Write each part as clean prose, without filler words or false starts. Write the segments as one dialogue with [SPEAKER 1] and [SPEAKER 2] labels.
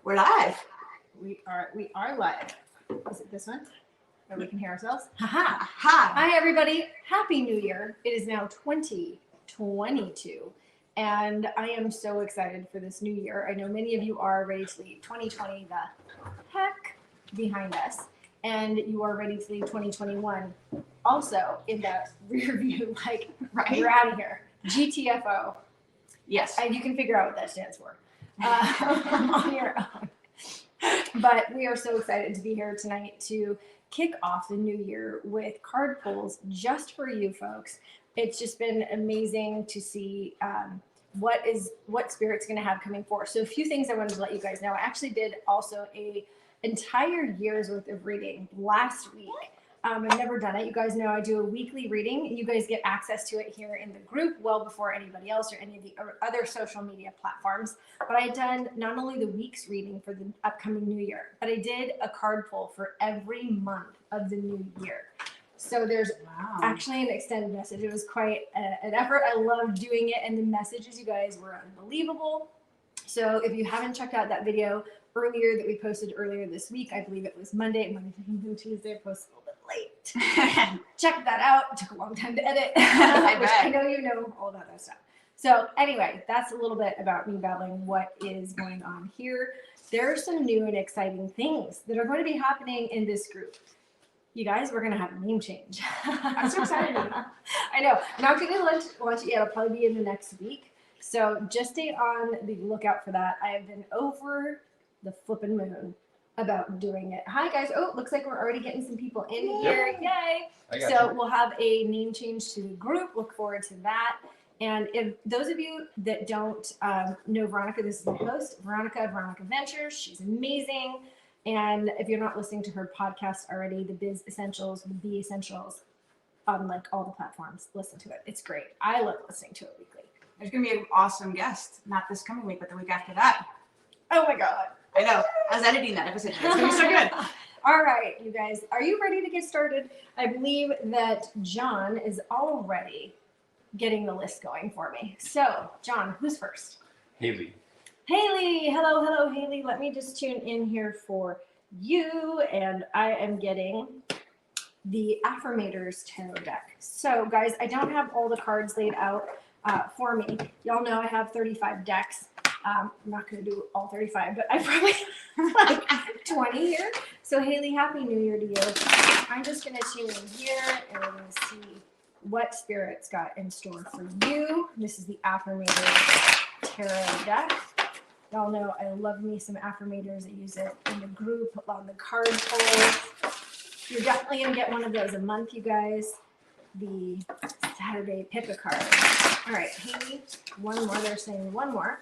[SPEAKER 1] We're live.
[SPEAKER 2] We are live. Is it this one? Where we can hear ourselves?
[SPEAKER 1] Haha. Hi.
[SPEAKER 2] Hi everybody. Happy New Year. It is now 2022. And I am so excited for this new year. I know many of you are ready to leave 2020 the heck behind us. And you are ready to leave 2021 also in the rear view, like
[SPEAKER 1] Right.
[SPEAKER 2] you're out of here. GTFO.
[SPEAKER 1] Yes.
[SPEAKER 2] And you can figure out what that stands for on your own. But we are so excited to be here tonight to kick off the new year with card pulls just for you folks. It's just been amazing to see what Spirit's going to have coming forth. So a few things I wanted to let you guys know. I actually did also a entire year's worth of reading last week. I've never done it. You guys know I do a weekly reading. You guys get access to it here in the group well before anybody else or any of the other social media platforms. But I done not only the week's reading for the upcoming new year, but I did a card pull for every month of the new year. So there's actually an extended message. It was quite an effort. I loved doing it, and the messages, you guys, were unbelievable. So if you haven't checked out that video earlier that we posted earlier this week, I believe it was Monday, Tuesday, I posted a little bit late. Check that out. It took a long time to edit. I know you know all about that stuff. So anyway, that's a little bit about me babbling what is going on here. There are some new and exciting things that are going to be happening in this group. You guys, we're going to have a name change.
[SPEAKER 1] I'm so excited.
[SPEAKER 2] I know. I'm not going to launch it yet. It'll probably be in the next week. So just stay on the lookout for that. I have been over the flippin' moon about doing it. Hi guys. Oh, looks like we're already getting some people in here. Yay. So we'll have a name change to the group. Look forward to that. And if those of you that don't know Veronika, this is my host, Veronika Ventures. She's amazing. And if you're not listening to her podcast already, the Biz Essentials, the B Essentials, on like all the platforms, listen to it. It's great. I love listening to it weekly.
[SPEAKER 1] There's going to be an awesome guest, not this coming week, but the week after that.
[SPEAKER 2] Oh my God.
[SPEAKER 1] I know. I was editing that episode. It's going to be so good.
[SPEAKER 2] All right, you guys, are you ready to get started? I believe that John is already getting the list going for me. So, John, who's first?
[SPEAKER 3] Haley.
[SPEAKER 2] Haley, hello, Haley. Let me just tune in here for you, and I am getting the Affirmators Tarot deck. So, guys, I don't have all the cards laid out for me. Y'all know I have 35 decks. I'm not going to do all 35, but I probably have like 20 here. So, Haley, Happy New Year to you. I'm just going to tune in here and we're going to see what Spirit's got in store for you. This is the Affirmators Tarot deck. Y'all know I love me some Affirmators. I use it in the group on the card pulls. You're definitely going to get one of those a month, you guys. The Saturday Pippa card. All right, Haley, one more. They're saying one more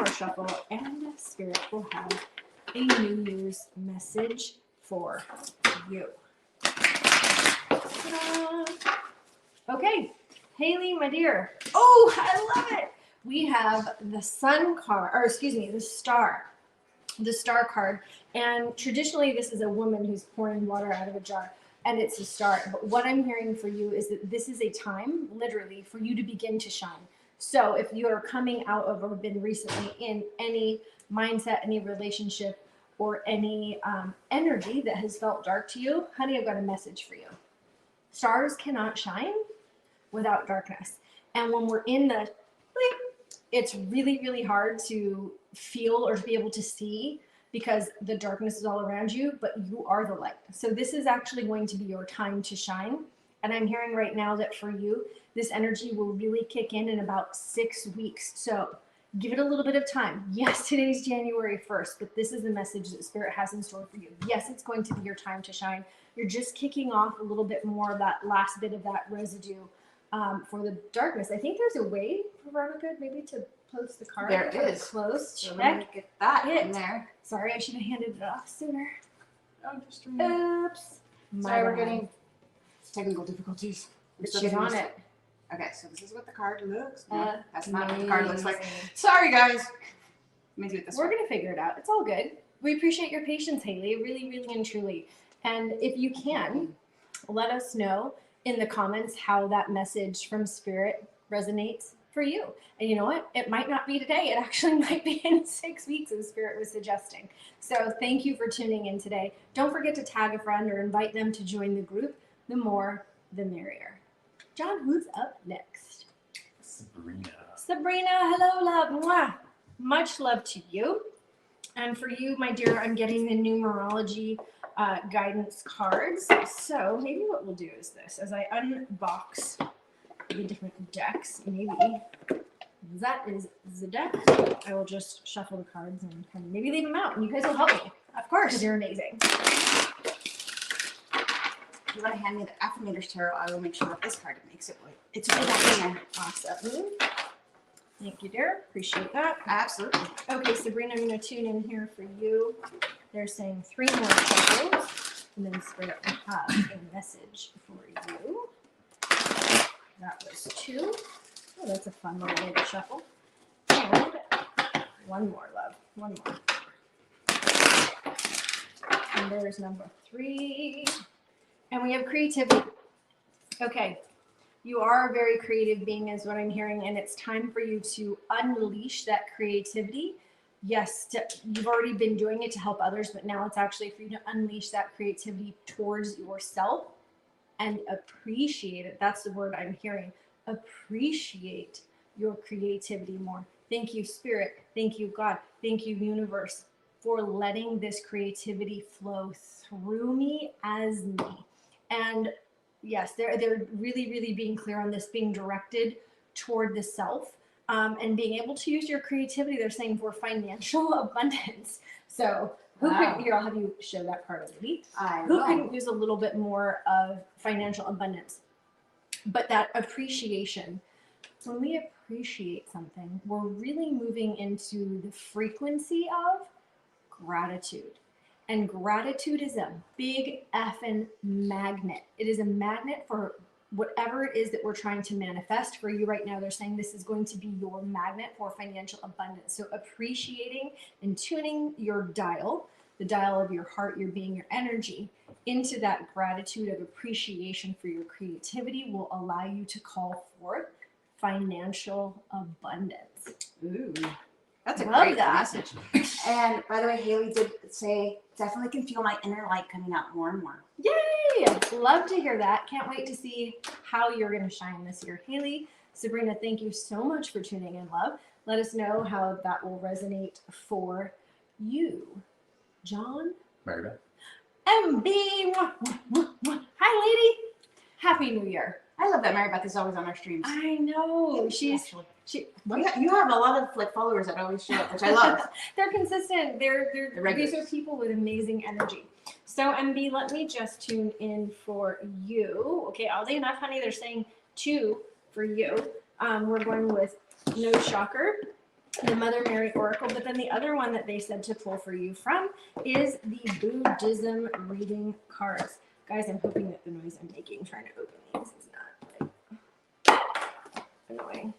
[SPEAKER 2] shuffle, and Spirit will have a New Year's message for you. Ta-da. Okay, Haley, my dear. Oh, I love it. We have the Sun card, or excuse me, the Star card. And traditionally, this is a woman who's pouring water out of a jar, and it's a star. But what I'm hearing for you is that this is a time, literally, for you to begin to shine. So if you are coming out of or been recently in any mindset, any relationship, or any energy that has felt dark to you, honey, I've got a message for you. Stars cannot shine without darkness. And when we're in the, it's really, really hard to feel or to be able to see because the darkness is all around you, but you are the light. So this is actually going to be your time to shine. And I'm hearing right now that for you, this energy will really kick in about 6 weeks. So give it a little bit of time. Yes, today's January 1st, but this is the message that Spirit has in store for you. Yes, it's going to be your time to shine. You're just kicking off a little bit more of that last bit of that residue for the darkness. I think there's a way, Veronika, maybe to post the card.
[SPEAKER 1] There is.
[SPEAKER 2] Close.
[SPEAKER 1] So let me get that in there.
[SPEAKER 2] Sorry, I should have handed it off sooner.
[SPEAKER 1] Oh, just a minute.
[SPEAKER 2] Oops.
[SPEAKER 1] Sorry, we're getting technical difficulties.
[SPEAKER 2] Get on it.
[SPEAKER 1] Okay, so this is what the card looks like. That's not what the card looks like.
[SPEAKER 2] Amazing.
[SPEAKER 1] Sorry, guys. Let me do it this way.
[SPEAKER 2] We're going to figure it out. It's all good. We appreciate your patience, Haley, really, really, and truly. And if you can, let us know in the comments how that message from Spirit resonates for you. And you know what? It might not be today. It actually might be in 6 weeks, as Spirit was suggesting. So thank you for tuning in today. Don't forget to tag a friend or invite them to join the group. The more, the merrier. John, who's up next? Sabrina, hello, love. Mwah. Much love to you. And for you, my dear, I'm getting the numerology guidance cards. So maybe what we'll do is this. As I unbox the different decks, maybe that is the deck. I will just shuffle the cards and kind of maybe leave them out, and you guys will help me. Of course, you're amazing.
[SPEAKER 1] If you want to hand me the Affirmators Tarot, I will make sure that this card makes it. It's right down there.
[SPEAKER 2] Awesome. Thank you, dear. Appreciate that.
[SPEAKER 1] Absolutely.
[SPEAKER 2] Okay, Sabrina, I'm going to tune in here for you. They're saying 3 more shuffles, and then Spirit will have a message for you. That was 2. Oh, that's a fun little way to shuffle. And 1 more, love. 1 more. And there's number 3. And we have creativity. Okay. You are a very creative being is what I'm hearing, and it's time for you to unleash that creativity. Yes, you've already been doing it to help others, but now it's actually for you to unleash that creativity towards yourself and appreciate it. That's the word I'm hearing. Appreciate your creativity more. Thank you, Spirit. Thank you, God. Thank you, Universe, for letting this creativity flow through me as me. And yes, they're really, really being clear on this, being directed toward the self, and being able to use your creativity. They're saying for financial abundance. So who could, here, I'll have you show that card already. Who couldn't use a little bit more of financial abundance? But that appreciation, when we appreciate something, we're really moving into the frequency of gratitude. And gratitude is a big effing magnet. It is a magnet for whatever it is that we're trying to manifest. For you right now, they're saying this is going to be your magnet for financial abundance. So appreciating and tuning your dial, the dial of your heart, your being, your energy, into that gratitude of appreciation for your creativity will allow you to call forth financial abundance.
[SPEAKER 1] Ooh. That's a great message. And by the way, Haley did say, definitely can feel my inner light coming out more and more.
[SPEAKER 2] Yay! Love to hear that. Can't wait to see how you're going to shine this year. Haley, Sabrina, thank you so much for tuning in, love. Let us know how that will resonate for you. John?
[SPEAKER 3] Marisa?
[SPEAKER 2] MB! Hi, lady. Happy New Year.
[SPEAKER 1] I love that Mary Beth is always on our streams.
[SPEAKER 2] I know. You
[SPEAKER 1] have a lot of like followers that always show up, which I love.
[SPEAKER 2] They're consistent. These are people with amazing energy. So MB, let me just tune in for you. Okay, oddly enough, honey, they're saying 2 for you. We're going with No Shocker, the Mother Mary Oracle, but then the other one that they said to pull for you from is the Buddhism reading cards. Guys, I'm hoping that the noise I'm making trying to open these is not like annoying.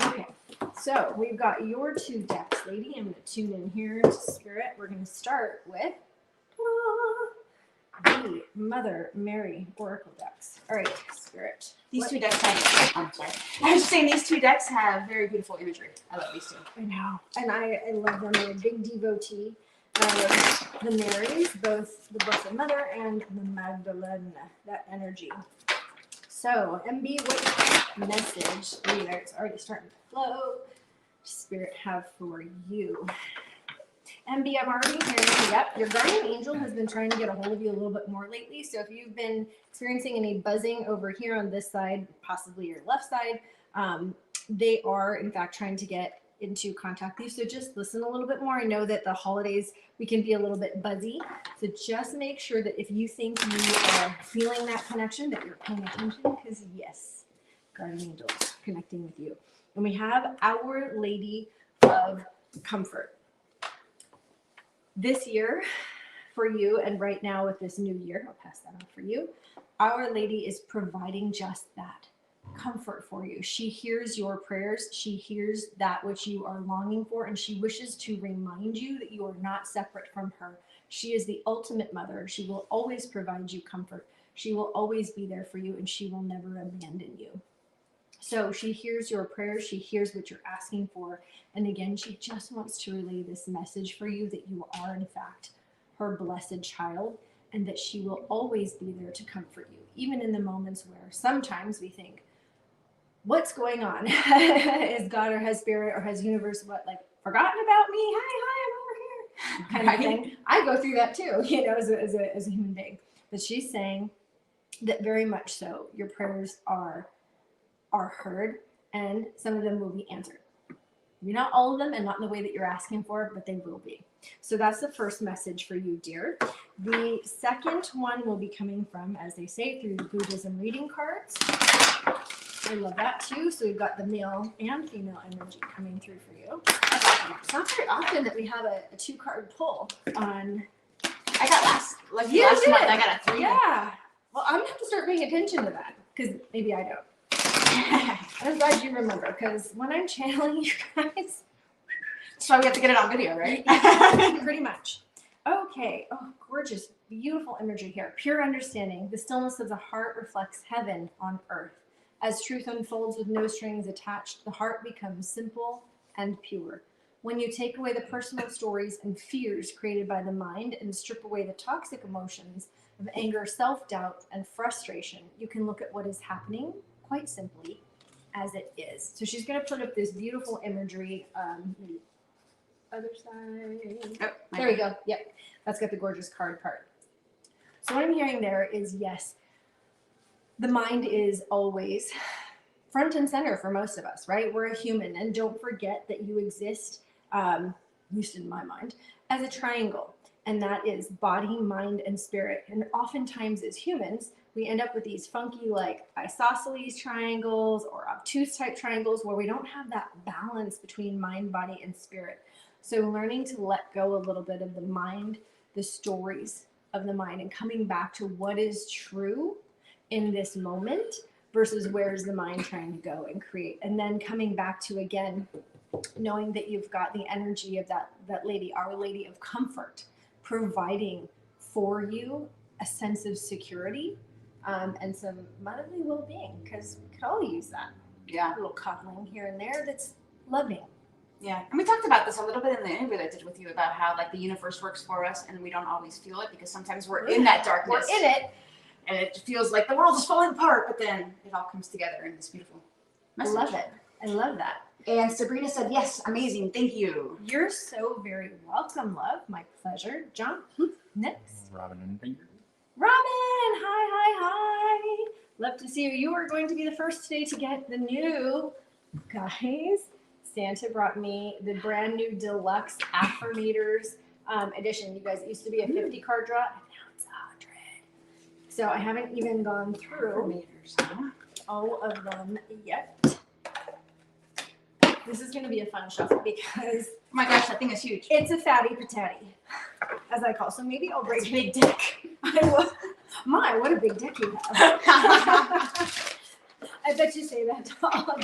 [SPEAKER 2] Okay, so we've got your 2 decks, lady. I'm going to tune in here to Spirit. We're going to start with the Mother Mary Oracle decks. All right, Spirit.
[SPEAKER 1] These 2 decks have, I'm sorry. I was just saying these 2 decks have very beautiful imagery. I love these 2.
[SPEAKER 2] I know. And I love them. I'm a big devotee of the Marys, both the Blessed Mother and the Magdalene, that energy. So, MB, what message there? It's already starting to flow. Spirit have for you. MB, I'm already hearing, yep, your guardian angel has been trying to get a hold of you a little bit more lately. So if you've been experiencing any buzzing over here on this side, possibly your left side, they are in fact trying to get into contact with you. So just listen a little bit more. I know that the holidays, we can be a little bit buzzy. So just make sure that if you think you are feeling that connection, that you're paying attention, because yes, guardian angel is connecting with you. And we have Our Lady of Comfort. This year for you, and right now with this new year, I'll pass that on for you. Our Lady is providing just that comfort for you. She hears your prayers. She hears that which you are longing for, and she wishes to remind you that you are not separate from her. She is the ultimate mother. She will always provide you comfort. She will always be there for you, and she will never abandon you. So she hears your prayers. She hears what you're asking for. And again, she just wants to relay this message for you that you are, in fact, her blessed child, and that she will always be there to comfort you, even in the moments where sometimes we think, what's going on? Is God or has spirit or has universe forgotten about me? Hi, I'm over here. Kind of thing. I go through that too, as a human being. But she's saying that very much so, your prayers are heard, and some of them will be answered. Maybe not all of them, and not in the way that you're asking for, but they will be. So that's the first message for you, dear. The second one will be coming from, as they say, through the Buddhism reading cards. I love that too. So we've got the male and female energy coming through for you. It's not very often that we have a 2-card pull on.
[SPEAKER 1] I got last month. I got a 3.
[SPEAKER 2] Yeah. Well, I'm gonna have to start paying attention to that because maybe I don't. I'm glad you remember, because when I'm channeling you guys,
[SPEAKER 1] that's why we have to get it on video, right?
[SPEAKER 2] Pretty much. Okay. Oh, gorgeous, beautiful imagery here. Pure understanding. The stillness of the heart reflects heaven on earth. As truth unfolds with no strings attached, the heart becomes simple and pure. When you take away the personal stories and fears created by the mind and strip away the toxic emotions of anger, self-doubt, and frustration, you can look at what is happening quite simply as it is. So she's going to put up this beautiful imagery. Other side.
[SPEAKER 1] Oh,
[SPEAKER 2] there we go. Yep. That's got the gorgeous card part. So what I'm hearing there is, yes, the mind is always front and center for most of us, right? We're a human, and don't forget that you exist, at least in my mind, as a triangle. And that is body, mind, and spirit. And oftentimes as humans, we end up with these funky isosceles triangles or obtuse type triangles where we don't have that balance between mind, body, and spirit. So learning to let go a little bit of the mind, the stories of the mind, and coming back to what is true in this moment versus where's the mind trying to go and create. And then coming back to, again, knowing that you've got the energy of that lady, Our Lady of Comfort, providing for you a sense of security and some motherly well-being, because we could all use that.
[SPEAKER 1] Yeah.
[SPEAKER 2] A little cuddling here and there that's loving.
[SPEAKER 1] Yeah. And we talked about this a little bit in the interview that I did with you about how the universe works for us and we don't always feel it because sometimes we're in that darkness.
[SPEAKER 2] We're in it.
[SPEAKER 1] And it feels like the world is falling apart, but then it all comes together in this beautiful message.
[SPEAKER 2] I love it. I love that.
[SPEAKER 1] And Sabrina said, yes, amazing. Thank you.
[SPEAKER 2] You're so very welcome, love. My pleasure. John, next.
[SPEAKER 3] Robin and Finger.
[SPEAKER 2] Robin, hi. Love to see you. You are going to be the first today to get the new, guys, Santa brought me the brand new deluxe affirmators edition. You guys, it used to be a 50 card draw, and now it's 100. So I haven't even gone through all of them yet. This is going to be a fun shuffle because,
[SPEAKER 1] oh my gosh, that thing is huge.
[SPEAKER 2] It's a fatty patati, as I call. So maybe I'll break
[SPEAKER 1] big dick.
[SPEAKER 2] My, what a big dick you have. I bet you say that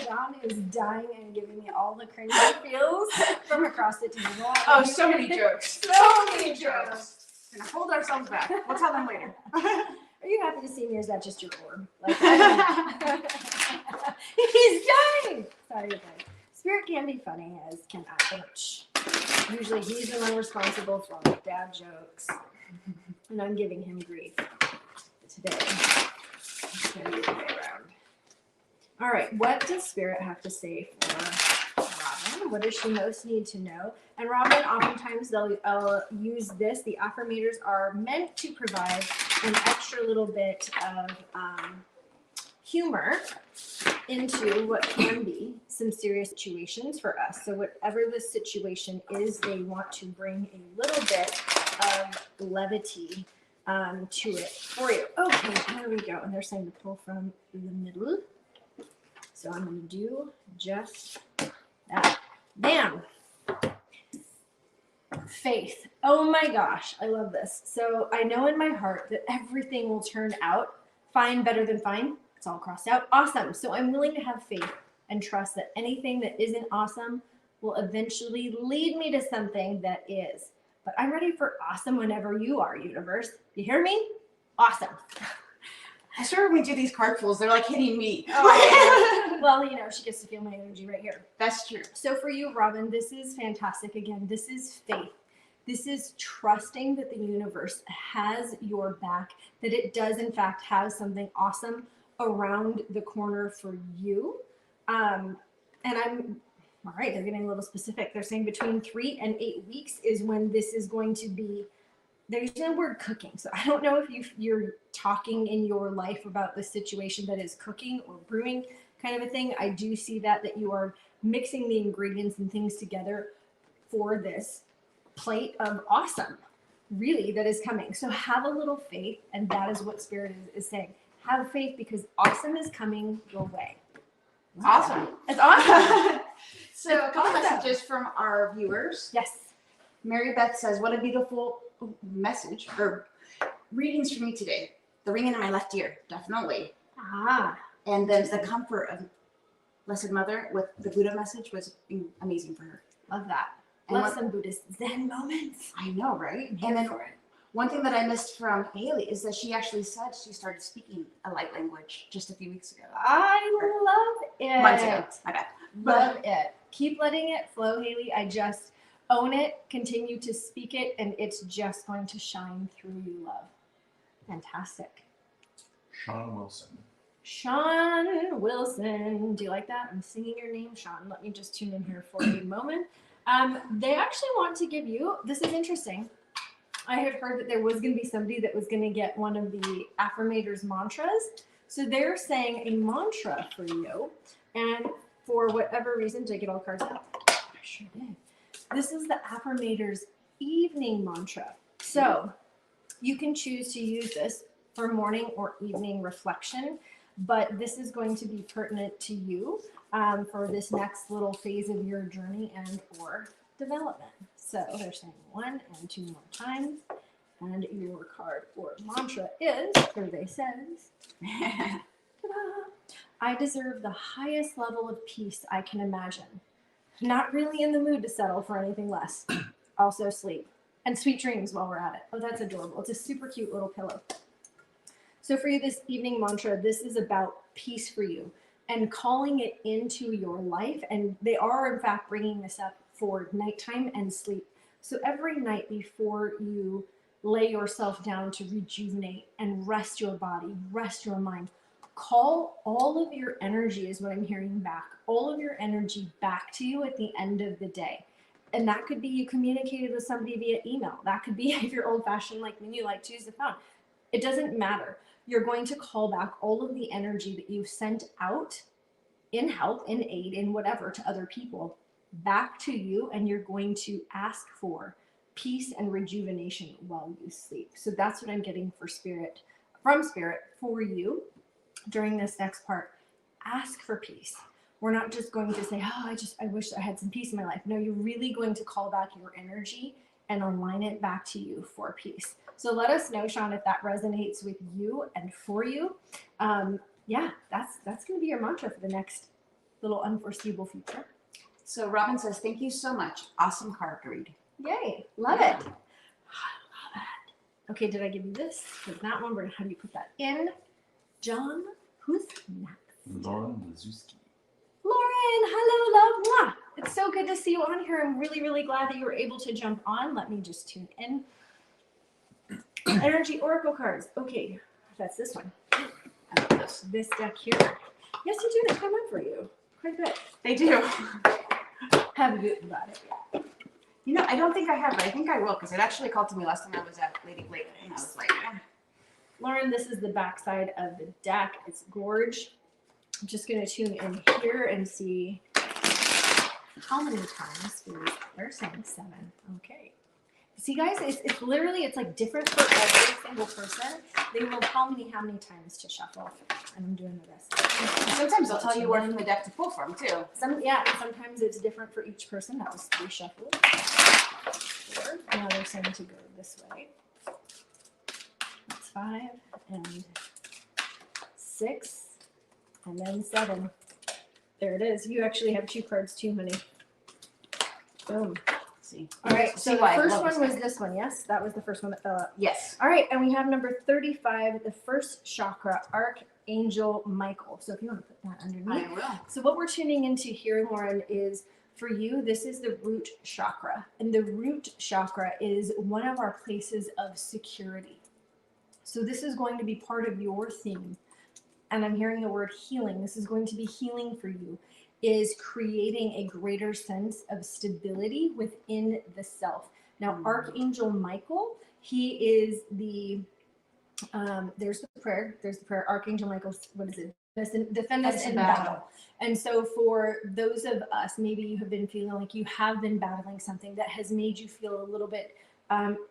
[SPEAKER 2] John is dying and giving me all the cringy feels from across the table.
[SPEAKER 1] Oh, so many jokes.
[SPEAKER 2] So many jokes.
[SPEAKER 1] We're gonna hold ourselves back. We'll tell them later.
[SPEAKER 2] Are you happy to see me, or is that just your orb? He's dying. Sorry, guys. Spirit can be funny, as can I. Usually he's the one responsible for all the bad jokes. And I'm giving him grief today. It's going to be the way around. All right, what does Spirit have to say for Robin? What does she most need to know? And Robin, oftentimes they'll use this. The affirmators are meant to provide an extra little bit of humor into what can be some serious situations for us. So whatever the situation is, they want to bring a little bit of levity to it for you. Okay, here we go. And they're saying to pull from the middle. So I'm going to do just that. Bam. Faith. Oh my gosh, I love this. So I know in my heart that everything will turn out fine, better than fine. It's all crossed out. Awesome. So I'm willing to have faith and trust that anything that isn't awesome will eventually lead me to something that is. But I'm ready for awesome whenever you are, universe. You hear me? Awesome.
[SPEAKER 1] I swear when we do these card pulls, they're like hitting me.
[SPEAKER 2] Oh, well, you know, she gets to feel my energy right here.
[SPEAKER 1] That's true.
[SPEAKER 2] So for you, Robin, this is fantastic. Again, this is faith. This is trusting that the universe has your back, that it does, in fact, have something awesome around the corner for you. And I'm, all right, they're getting a little specific. They're saying between 3 and 8 weeks is when this is going to be. There's no word cooking. So I don't know if you're talking in your life about the situation that is cooking or brewing kind of a thing. I do see that you are mixing the ingredients and things together for this plate of awesome, really, that is coming. So have a little faith, and that is what Spirit is saying. Have faith because awesome is coming your way.
[SPEAKER 1] Awesome.
[SPEAKER 2] It's awesome.
[SPEAKER 1] So a couple
[SPEAKER 2] Awesome.
[SPEAKER 1] messages from our viewers.
[SPEAKER 2] Yes.
[SPEAKER 1] Mary Beth says, what a beautiful message or readings for me today. The ringing in my left ear, definitely. And then the comfort of Blessed Mother with the Buddha message was amazing for her.
[SPEAKER 2] Love that.
[SPEAKER 1] And
[SPEAKER 2] Love some Buddhist Zen moments.
[SPEAKER 1] I know, right?
[SPEAKER 2] And then
[SPEAKER 1] one thing that I missed from Haley is that she actually said she started speaking a light language just a few weeks ago.
[SPEAKER 2] I love it.
[SPEAKER 1] Months ago. My bad.
[SPEAKER 2] Love it. Keep letting it flow, Haley. I just own it, continue to speak it, and it's just going to shine through you, love. Fantastic.
[SPEAKER 3] Sean Wilson.
[SPEAKER 2] Sean Wilson. Do you like that? I'm singing your name, Sean. Let me just tune in here for a moment. They actually want to give you, this is interesting. I had heard that there was going to be somebody that was going to get one of the affirmators mantras. So they're saying a mantra for you. And for whatever reason, did I get all cards out? I sure did. This is the affirmators evening mantra. So you can choose to use this for morning or evening reflection, but this is going to be pertinent to you for this next little phase of your journey and or development. So they're saying 1 and 2 more times. And your card or mantra is, survey says, I deserve the highest level of peace I can imagine. Not really in the mood to settle for anything less. Also sleep. And sweet dreams while we're at it. Oh, that's adorable. It's a super cute little pillow. So for you, this evening mantra, this is about peace for you and calling it into your life. And they are, in fact, bringing this up for nighttime and sleep. So every night before you lay yourself down to rejuvenate and rest your body, rest your mind, call all of your energy, is what I'm hearing back, all of your energy back to you at the end of the day. And that could be you communicated with somebody via email. That could be if you're old fashioned like me, you like to use the phone. It doesn't matter. You're going to call back all of the energy that you've sent out in help, in aid, in whatever to other people back to you. And you're going to ask for peace and rejuvenation while you sleep. So that's what I'm getting for Spirit, from Spirit for you during this next part. Ask for peace. We're not just going to say, oh, I wish I had some peace in my life. No, you're really going to call back your energy and align it back to you for peace. So let us know, Sean, if that resonates with you and for you. Yeah, that's going to be your mantra for the next little unforeseeable future.
[SPEAKER 1] So Robin says, thank you so much. Awesome card to read.
[SPEAKER 2] Yay, love it. I love it. Okay, did I give you this? With that one, how do you put that in? John, who's next?
[SPEAKER 3] Lauren Lazuski.
[SPEAKER 2] Lauren, hello, love. Mwah. It's so good to see you on here. I'm really, really glad that you were able to jump on. Let me just tune in. Energy Oracle cards. Okay, that's this one. This deck here. Yes, you do. They come up for you. Quite good.
[SPEAKER 1] They do.
[SPEAKER 2] Have you got it yet?
[SPEAKER 1] You know, I don't think I have, but I think I will because it actually called to me last time I was at Lady Blake. And I was like,
[SPEAKER 2] Lauren, this is the backside of the deck. It's gorge. I'm just going to tune in here and see how many times they're saying 7. Okay. See, guys, it's literally, it's like different for every single person. They will tell me how many times to shuffle, and I'm doing the rest.
[SPEAKER 1] Sometimes they'll tell you where from the deck to pull from, too.
[SPEAKER 2] Sometimes it's different for each person. That was 3 shuffles. 4. Now they're saying to go this way. That's 5 and 6 and then 7. There it is. You actually have 2 cards too, honey. Boom.
[SPEAKER 1] See.
[SPEAKER 2] All right, so
[SPEAKER 1] See
[SPEAKER 2] the
[SPEAKER 1] why I
[SPEAKER 2] first
[SPEAKER 1] love
[SPEAKER 2] one was
[SPEAKER 1] deck.
[SPEAKER 2] this one. Yes, that was the first one that fell out.
[SPEAKER 1] Yes.
[SPEAKER 2] All right, and we have number 35, the first chakra, Archangel Michael. So if you want to put that underneath.
[SPEAKER 1] I will.
[SPEAKER 2] So what we're tuning into here, Lauren, is for you, this is the root chakra. And the root chakra is one of our places of security. So this is going to be part of your theme. And I'm hearing the word healing. This is going to be healing for you, is creating a greater sense of stability within the self. Now, Archangel Michael, he is the, there's the prayer, Archangel Michael, what is it? Defend us in battle. And so for those of us, maybe you have been feeling like you have been battling something that has made you feel a little bit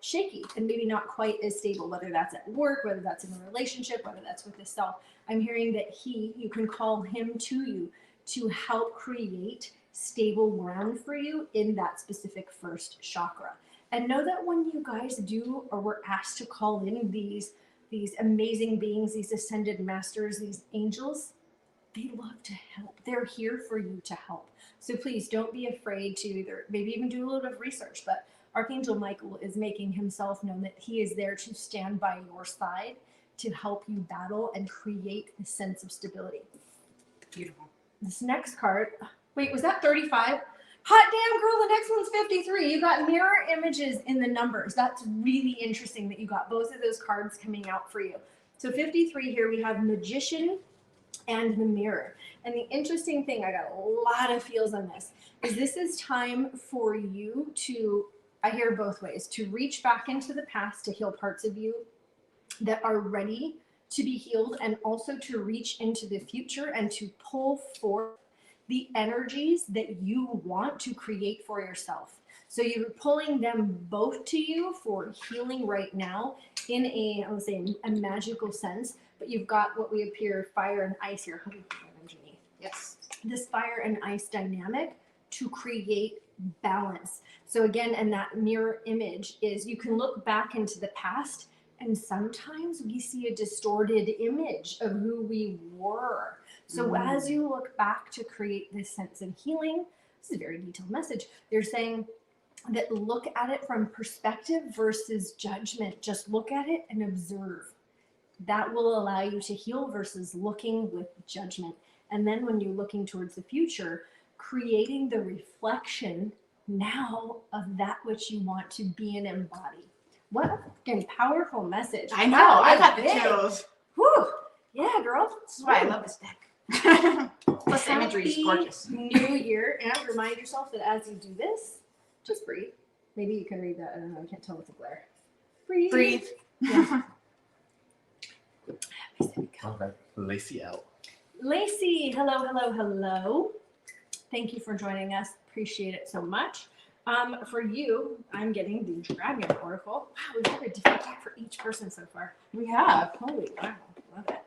[SPEAKER 2] shaky and maybe not quite as stable, whether that's at work, whether that's in a relationship, whether that's with the self. I'm hearing that you can call him to you to help create stable ground for you in that specific first chakra. And know that when you guys do, or were asked to call in these amazing beings, these ascended masters, these angels, they love to help. They're here for you to help. So please don't be afraid to either, maybe even do a little bit of research, but Archangel Michael is making himself known that he is there to stand by your side to help you battle and create a sense of stability.
[SPEAKER 1] Beautiful.
[SPEAKER 2] This next card, wait, was that 35? Hot damn, girl, the next one's 53. You got mirror images in the numbers. That's really interesting that you got both of those cards coming out for you. So 53 here, we have Magician and the Mirror. And the interesting thing, I got a lot of feels on this is time for you to, I hear both ways, to reach back into the past to heal parts of you that are ready to be healed, and also to reach into the future and to pull forth the energies that you want to create for yourself. So you're pulling them both to you for healing right now in a, I would say, a magical sense, but you've got what we appear fire and ice here. How do you put that underneath?
[SPEAKER 1] Yes.
[SPEAKER 2] This fire and ice dynamic to create balance. So again, and that mirror image is you can look back into the past, and sometimes we see a distorted image of who we were. So as you look back to create this sense of healing, this is a very detailed message. They're saying that look at it from perspective versus judgment. Just look at it and observe. That will allow you to heal versus looking with judgment. And then when you're looking towards the future, creating the reflection now of that which you want to be and embody. What a fucking powerful message.
[SPEAKER 1] I know.
[SPEAKER 2] Wow,
[SPEAKER 1] I got
[SPEAKER 2] that's
[SPEAKER 1] the
[SPEAKER 2] big.
[SPEAKER 1] chills.
[SPEAKER 2] Whew. Yeah, girl.
[SPEAKER 1] This is why I love this deck. Plus the imagery is
[SPEAKER 2] Happy
[SPEAKER 1] gorgeous.
[SPEAKER 2] New Year. And remind yourself that as you do this, just breathe. Maybe you can read that. I don't know. I can't tell with the glare. Breathe.
[SPEAKER 1] Breathe.
[SPEAKER 2] Yeah.
[SPEAKER 3] Okay. Lacey L.
[SPEAKER 2] Lacey, hello. Thank you for joining us. Appreciate it so much. For you, I'm getting the Dragon Oracle. Wow, we've had a different deck for each person so far.
[SPEAKER 1] We have.
[SPEAKER 2] Holy wow, love it.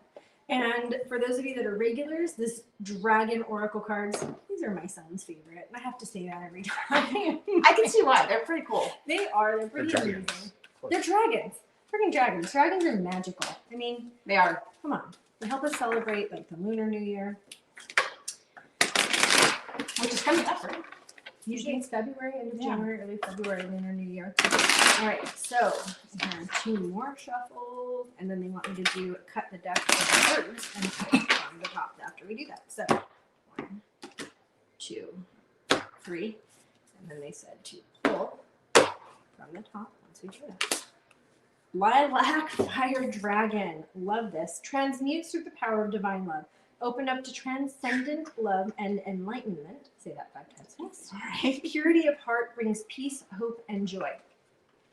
[SPEAKER 2] And for those of you that are regulars, this Dragon Oracle cards, these are my son's favorite. I have to say that every time.
[SPEAKER 1] I can see why. They're pretty cool.
[SPEAKER 2] They are. They're pretty
[SPEAKER 3] They're
[SPEAKER 2] amazing.
[SPEAKER 3] dragons.
[SPEAKER 2] They're dragons. Freaking dragons. Dragons are magical. I mean,
[SPEAKER 1] They are.
[SPEAKER 2] come on. They help us celebrate like the Lunar New Year.
[SPEAKER 1] Which is coming up, right?
[SPEAKER 2] Usually it's February, end of
[SPEAKER 1] Yeah.
[SPEAKER 2] January, early February, Lunar New Year. All right, so I have 2 more shuffles, and then they want me to do cut the deck of words and cut it from the top after we do that. So 1, 2, 3, and then they said to pull from the top once we do that. Lilac Fire Dragon. Love this. Transmutes through the power of divine love. Open up to transcendent love and enlightenment. Say that 5 times fast.
[SPEAKER 1] All right.
[SPEAKER 2] Purity of heart brings peace, hope, and joy.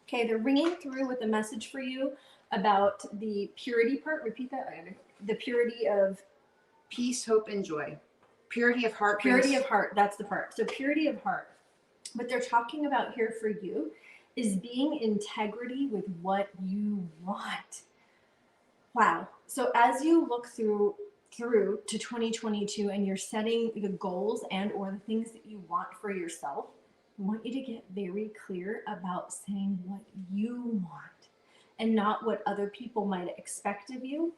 [SPEAKER 2] Okay, they're ringing through with a message for you about the purity part. Repeat that. The purity of
[SPEAKER 1] Peace, hope, and joy. Purity of heart.
[SPEAKER 2] purity of heart. That's the part. So purity of heart. What they're talking about here for you is being integrity with what you want. Wow. So as you look through to 2022 and you're setting the goals and or the things that you want for yourself, I want you to get very clear about saying what you want and not what other people might expect of you,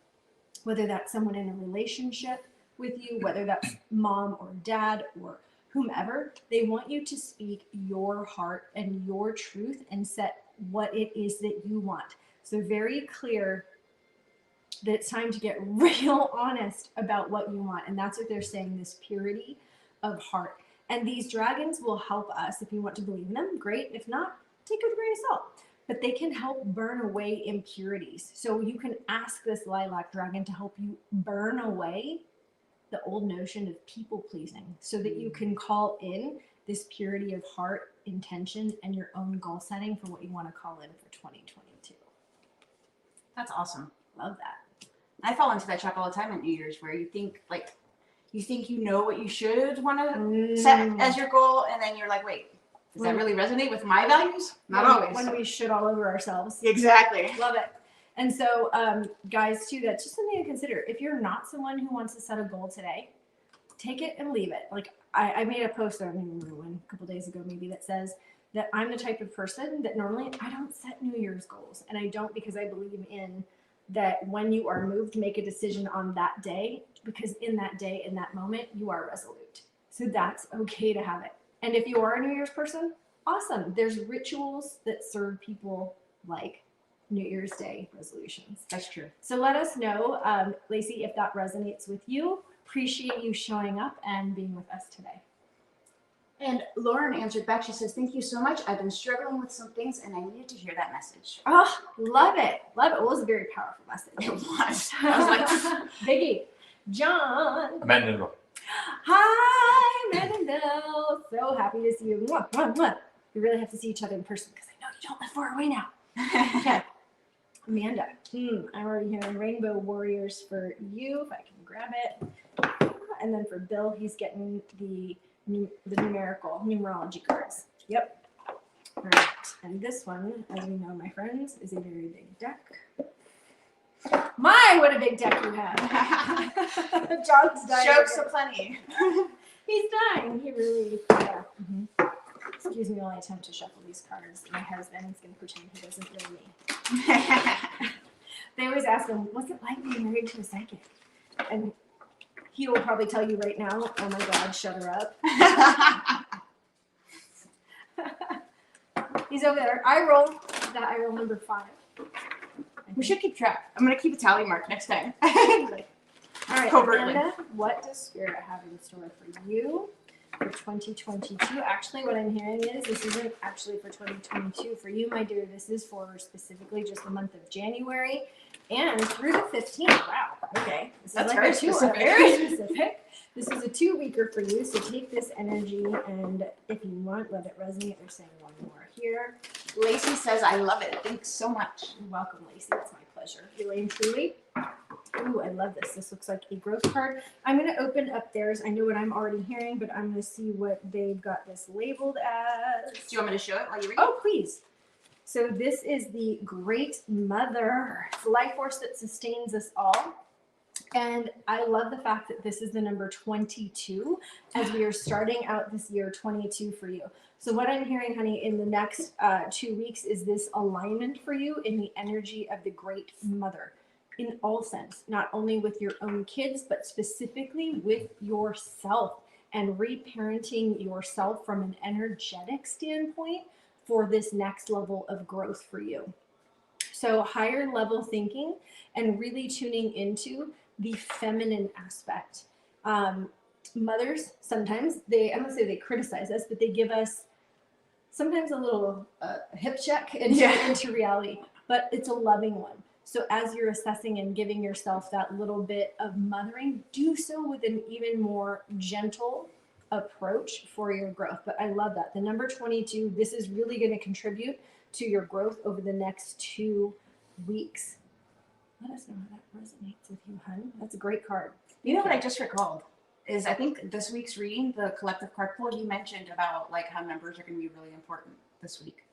[SPEAKER 2] whether that's someone in a relationship with you, whether that's mom or dad or whomever, they want you to speak your heart and your truth and set what it is that you want. So very clear that it's time to get real honest about what you want. And that's what they're saying, this purity of heart. And these dragons will help us. If you want to believe in them, great. If not, take it with a grain of salt. But they can help burn away impurities. So you can ask this lilac dragon to help you burn away the old notion of people pleasing so that you can call in this purity of heart, intention, and your own goal setting for what you want to call in for 2022.
[SPEAKER 1] That's awesome.
[SPEAKER 2] Love that.
[SPEAKER 1] I fall into that trap all the time at New Year's where you think you know what you should want to set as your goal, and then you're like, wait, does that really resonate with my values? Not always.
[SPEAKER 2] When we shit all over ourselves.
[SPEAKER 1] Exactly.
[SPEAKER 2] Love it. And so, guys, too, that's just something to consider. If you're not someone who wants to set a goal today, take it and leave it. Like I made a post, I don't even remember when, a couple days ago maybe, that says that I'm the type of person that normally I don't set New Year's goals. And I don't, because I believe in that when you are moved, make a decision on that day, because in that day, in that moment, you are resolute. So that's okay to have it. And if you are a New Year's person, awesome. There's rituals that serve people like New Year's Day resolutions.
[SPEAKER 1] That's true.
[SPEAKER 2] So let us know, Lacey, if that resonates with you. Appreciate you showing up and being with us today.
[SPEAKER 1] And Lauren answered back. She says, thank you so much. I've been struggling with some things and I needed to hear that message.
[SPEAKER 2] Oh, love it. Love it. Well, it was a very powerful message.
[SPEAKER 1] It was. I was like,
[SPEAKER 2] Biggie. John.
[SPEAKER 3] Mandeville.
[SPEAKER 2] Hi, Mandeville. So happy to see you. Mwah, mwah, mwah. We really have to see each other in person because I know you don't live far away now. Okay. Amanda. I'm already hearing Rainbow Warriors for you, if I can grab it. And then for Bill, he's getting the numerology cards. Yep. All right. And this one, as we know, my friends, is a very big deck. My, what a big deck you have. John's dying.
[SPEAKER 1] jokes aplenty.
[SPEAKER 2] He's dying. He really, yeah. Excuse me while I attempt to shuffle these cards. My husband is going to pretend he doesn't know me. They always ask him, what's it like being married to a psychic? And he will probably tell you right now, oh my God, shut her up. He's over there. I roll number 5.
[SPEAKER 1] We should keep track. I'm going to keep a tally mark next time.
[SPEAKER 2] All right,
[SPEAKER 1] Covertly.
[SPEAKER 2] Amanda, what does Spirit have in store for you for 2022? Actually, what I'm hearing is this isn't actually for 2022 for you, my dear. This is for specifically just the month of January and through the 15th. Wow. Okay. This
[SPEAKER 1] That's
[SPEAKER 2] is
[SPEAKER 1] very
[SPEAKER 2] like
[SPEAKER 1] specific.
[SPEAKER 2] very specific. This is a 2-weeker for you, so take this energy and if you want, let it resonate. They're saying one more here.
[SPEAKER 1] Lacey says, I love it. Thanks so much.
[SPEAKER 2] You're welcome, Lacey. It's my pleasure. Elaine, truly. Ooh, I love this. This looks like a growth card. I'm going to open up theirs. I know what I'm already hearing, but I'm going to see what they've got this labeled as.
[SPEAKER 1] Do you want me to show it while you read?
[SPEAKER 2] Oh, please. So this is the Great Mother, the life force that sustains us all. And I love the fact that this is the number 22 as we are starting out this year 22 for you. So what I'm hearing, honey, in the next 2 weeks is this alignment for you in the energy of the Great Mother in all sense, not only with your own kids, but specifically with yourself and reparenting yourself from an energetic standpoint for this next level of growth for you. So higher level thinking and really tuning into the feminine aspect. Mothers, sometimes I don't say they criticize us, but they give us sometimes a little hip check into reality, but it's a loving one. So as you're assessing and giving yourself that little bit of mothering, do so with an even more gentle approach for your growth. But I love that. The number 22, this is really going to contribute to your growth over the next 2 weeks. Let us know how that resonates with you, hun. That's a great card.
[SPEAKER 1] You know what I just recalled is I think this week's reading, the collective card pull, you mentioned about like how numbers are going to be really important this week.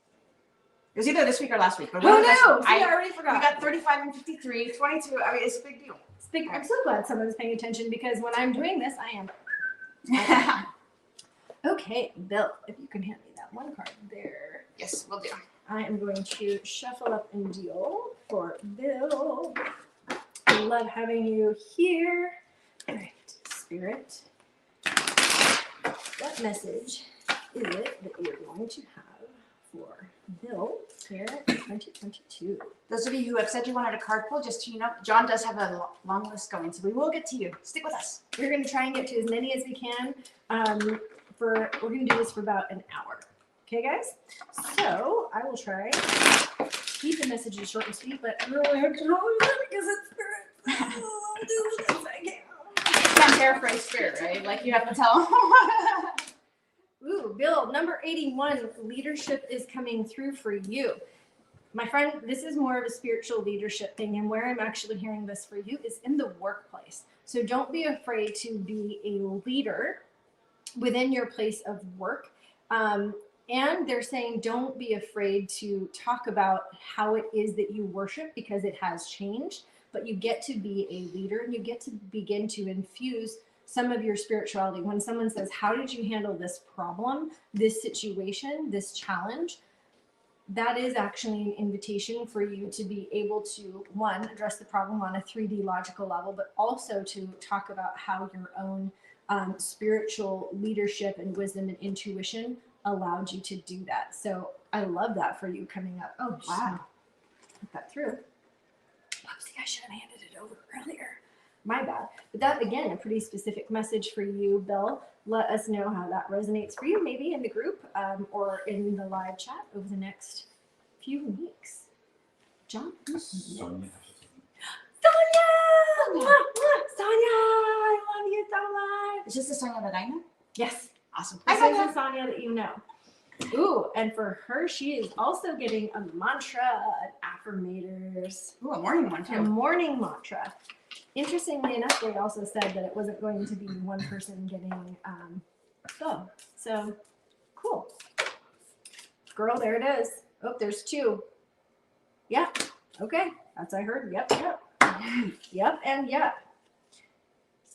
[SPEAKER 1] It was either this week or last week. But
[SPEAKER 2] Oh no! I already
[SPEAKER 1] we
[SPEAKER 2] forgot.
[SPEAKER 1] got 35 and 53, 22. I mean, it's a big deal.
[SPEAKER 2] It's big. I'm so glad someone's paying attention because when I'm doing this, I am. Okay, Bill, if you can hand me that one card there.
[SPEAKER 1] Yes, we'll do.
[SPEAKER 2] I am going to shuffle up and deal for Bill. I love having you here. All right, Spirit. What what message is it that you're going to have for Bill here in 2022?
[SPEAKER 1] Those of you who have said you wanted a card pull, just so you know, John does have a long list going, so we will get to you. Stick with us.
[SPEAKER 2] We're going to try and get to as many as we can. We're going to do this for about an hour. Okay, guys? So I will try keep the messages short and sweet, but I really have to know because it's spirit. I'll do the best I can.
[SPEAKER 1] You can't paraphrase spirit, right? Like you have to tell.
[SPEAKER 2] Ooh, Bill, number 81, leadership is coming through for you. My friend, this is more of a spiritual leadership thing, and where I'm actually hearing this for you is in the workplace. So don't be afraid to be a leader within your place of work. And they're saying don't be afraid to talk about how it is that you worship because it has changed, but you get to be a leader and you get to begin to infuse some of your spirituality. When someone says, how did you handle this problem, this situation, this challenge? That is actually an invitation for you to be able to, one, address the problem on a 3D logical level, but also to talk about how your own spiritual leadership and wisdom and intuition allowed you to do that. So I love that for you coming up. Oh, wow. Put that through. Oopsie, I should have handed it over earlier. My bad. But that, again, a pretty specific message for you, Bill. Let us know how that resonates for you, maybe in the group or in the live chat over the next few weeks. John?
[SPEAKER 3] Sonia.
[SPEAKER 2] Sonia! Sonia! I love you so much.
[SPEAKER 1] Is this the Sonia that I know?
[SPEAKER 2] Yes.
[SPEAKER 1] Awesome.
[SPEAKER 2] This is the Sonia that you know. Ooh, and for her, she is also getting a mantra, an affirmators.
[SPEAKER 1] Ooh, a morning one
[SPEAKER 2] A
[SPEAKER 1] too.
[SPEAKER 2] morning mantra. Interestingly enough, they also said that it wasn't going to be one person getting go. So cool. Girl, there it is. Oh, there's two. Yeah. Okay. That's I heard. Yep. Yep. And yep.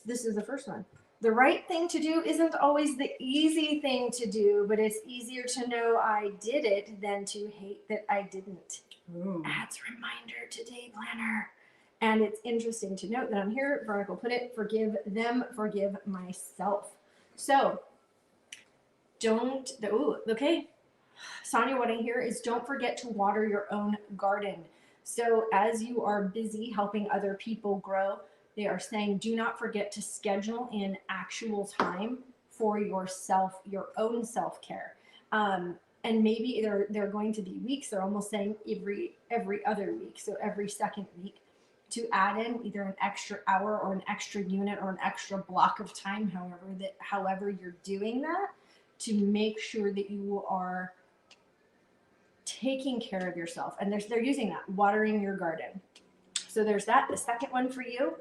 [SPEAKER 2] This is the first one. The right thing to do isn't always the easy thing to do, but it's easier to know I did it than to hate that I didn't.
[SPEAKER 1] Ooh.
[SPEAKER 2] That's reminder today, planner. And it's interesting to note that on here, Veronika will put it, forgive them, forgive myself. So okay. Sonia, what I hear is don't forget to water your own garden. So as you are busy helping other people grow, they are saying do not forget to schedule in actual time for yourself, your own self-care. And maybe they're going to be weeks. They're almost saying every other week. So every second week to add in either an extra hour or an extra unit or an extra block of time, however you're doing that, to make sure that you are taking care of yourself. And they're using that, watering your garden. So there's that. The second one for you,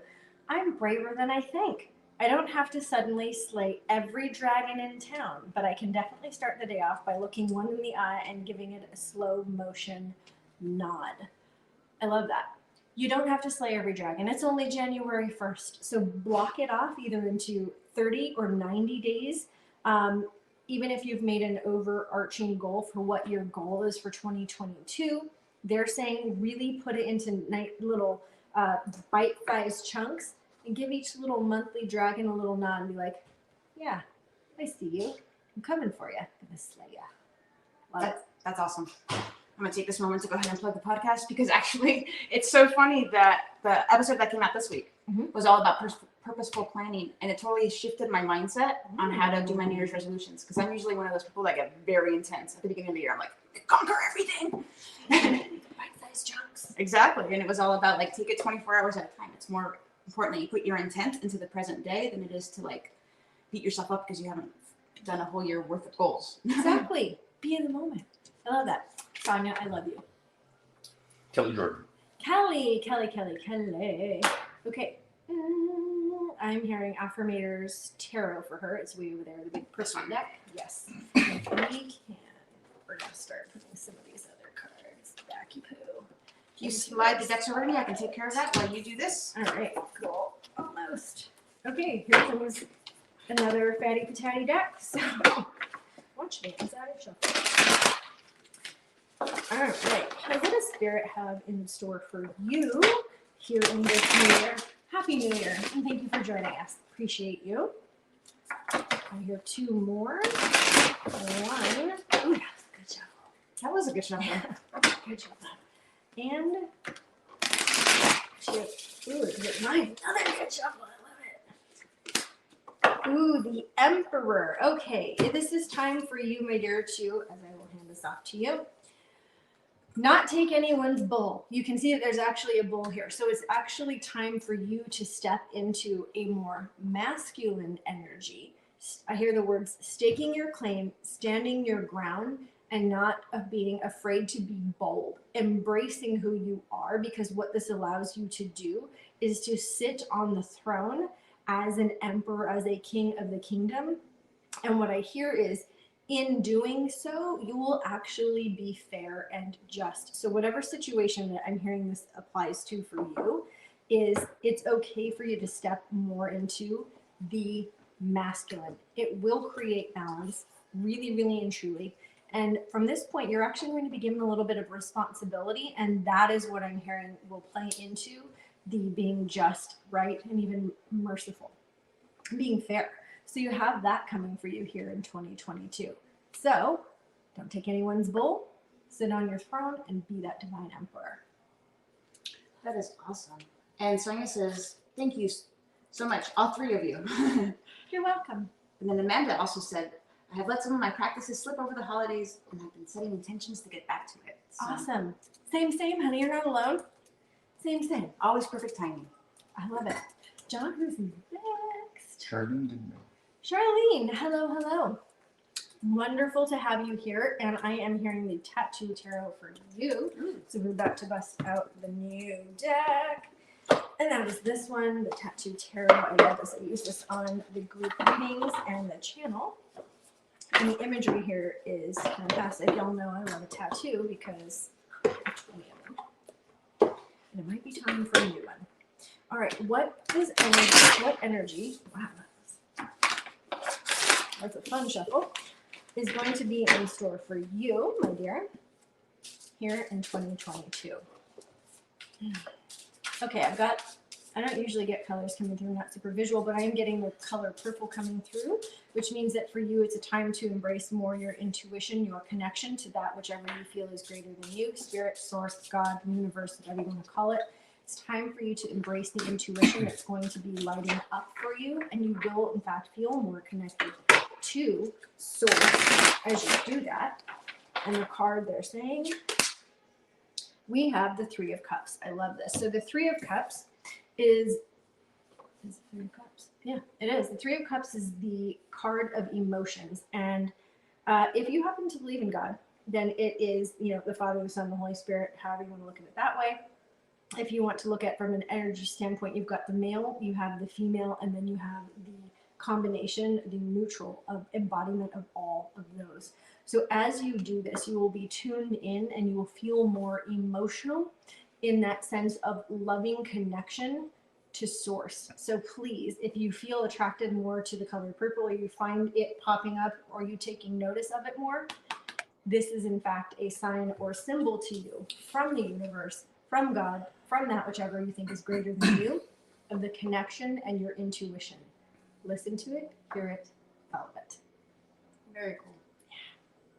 [SPEAKER 2] I'm braver than I think. I don't have to suddenly slay every dragon in town, but I can definitely start the day off by looking one in the eye and giving it a slow motion nod. I love that. You don't have to slay every dragon. It's only January 1st. So block it off either into 30 or 90 days. Even if you've made an overarching goal for what your goal is for 2022, they're saying really put it into little bite-sized chunks and give each little monthly dragon a little nod and be like, yeah, I see you. I'm coming for you. I'm going to slay you.
[SPEAKER 1] That's awesome. I'm going to take this moment to go ahead and plug the podcast because actually it's so funny that the episode that came out this week was all about purposeful planning, and it totally shifted my mindset on how to do my New Year's resolutions because I'm usually one of those people that get very intense at the beginning of the year. I'm like, conquer everything.
[SPEAKER 2] Bite-sized chunks.
[SPEAKER 1] Exactly. And it was all about like take it 24 hours at a time. It's more important that you put your intent into the present day than it is to like beat yourself up because you haven't done a whole year worth of goals.
[SPEAKER 2] Exactly. Be in the moment. I love that. Sonia, I love you.
[SPEAKER 3] Kelly Jordan.
[SPEAKER 2] Kelly. Okay. I'm hearing Affirmators Tarot for her. It's way over there, the big person deck. Yes. We're going to start putting some of these other cards. Backy poo.
[SPEAKER 1] If you slide the decks already, I can take care of that while you do this.
[SPEAKER 2] All right. Cool. Almost. Okay. Here comes another fatty patati deck. So watch me as I shuffle. All right. What does Spirit have in store for you here in this new year? Happy New Year, and thank you for joining us. Appreciate you. I hear 2 more. 1. Ooh, that's a good shuffle.
[SPEAKER 1] That was a good shuffle.
[SPEAKER 2] Good shuffle. And 2. Ooh, is it 9? Another good shuffle. I love it. Ooh, the Emperor. Okay, this is time for you, my dear, to, as I will hand this off to you, not take anyone's bull. You can see that there's actually a bull here. So it's actually time for you to step into a more masculine energy. I hear the words staking your claim, standing your ground, and not being afraid to be bold, embracing who you are, because what this allows you to do is to sit on the throne as an emperor, as a king of the kingdom. And what I hear is, in doing so, you will actually be fair and just. So whatever situation that I'm hearing this applies to for you, is it's okay for you to step more into the masculine. It will create balance, really, really and truly. And from this point, you're actually going to be given a little bit of responsibility, and that is what I'm hearing will play into the being just, right, and even merciful, being fair. So you have that coming for you here in 2022. So don't take anyone's bull, sit on your throne, and be that divine emperor.
[SPEAKER 1] That is awesome. And Sonia says, thank you so much, all 3 of you.
[SPEAKER 2] You're welcome.
[SPEAKER 1] And then Amanda also said, I have let some of my practices slip over the holidays, and I've been setting intentions to get back to it. So,
[SPEAKER 2] Awesome. Same, honey. You're not alone. Same.
[SPEAKER 1] always perfect timing.
[SPEAKER 2] I love it. John, who's next?
[SPEAKER 3] Charlene didn't know.
[SPEAKER 2] Charlene, hello. Wonderful to have you here, and I am hearing the Tattoo Tarot for you. So we're about to bust out the new deck, and that is this one, the Tattoo Tarot. I love this. I use this on the group readings and the channel, and the imagery here is fantastic. Y'all know I love a tattoo because and it might be time for a new one. All right, what energy? Wow. That's a fun shuffle, is going to be in store for you, my dear, here in 2022. Okay, I don't usually get colors coming through, not super visual, but I am getting the color purple coming through, which means that for you, it's a time to embrace more your intuition, your connection to that, whichever you feel is greater than you, spirit, source, God, universe, whatever you want to call it. It's time for you to embrace the intuition that's going to be lighting up for you, and you will, in fact, feel more connected to source as you do that. And the card they're saying, we have the 3 of Cups. I love this. So the 3 of Cups is it 3 of Cups? Yeah, it is. The 3 of Cups is the card of emotions. And if you happen to believe in God, then it is, the Father, the Son, the Holy Spirit, however you want to look at it that way. If you want to look at from an energy standpoint, you've got the male, you have the female, and then you have the combination, the neutral of embodiment of all of those. So as you do this, you will be tuned in and you will feel more emotional in that sense of loving connection to source. So please, if you feel attracted more to the color purple, or you find it popping up, or you taking notice of it more, this is in fact a sign or symbol to you from the universe, from God, from that whichever you think is greater than you, of the connection and your intuition. Listen to it, hear it, follow it.
[SPEAKER 1] Very cool.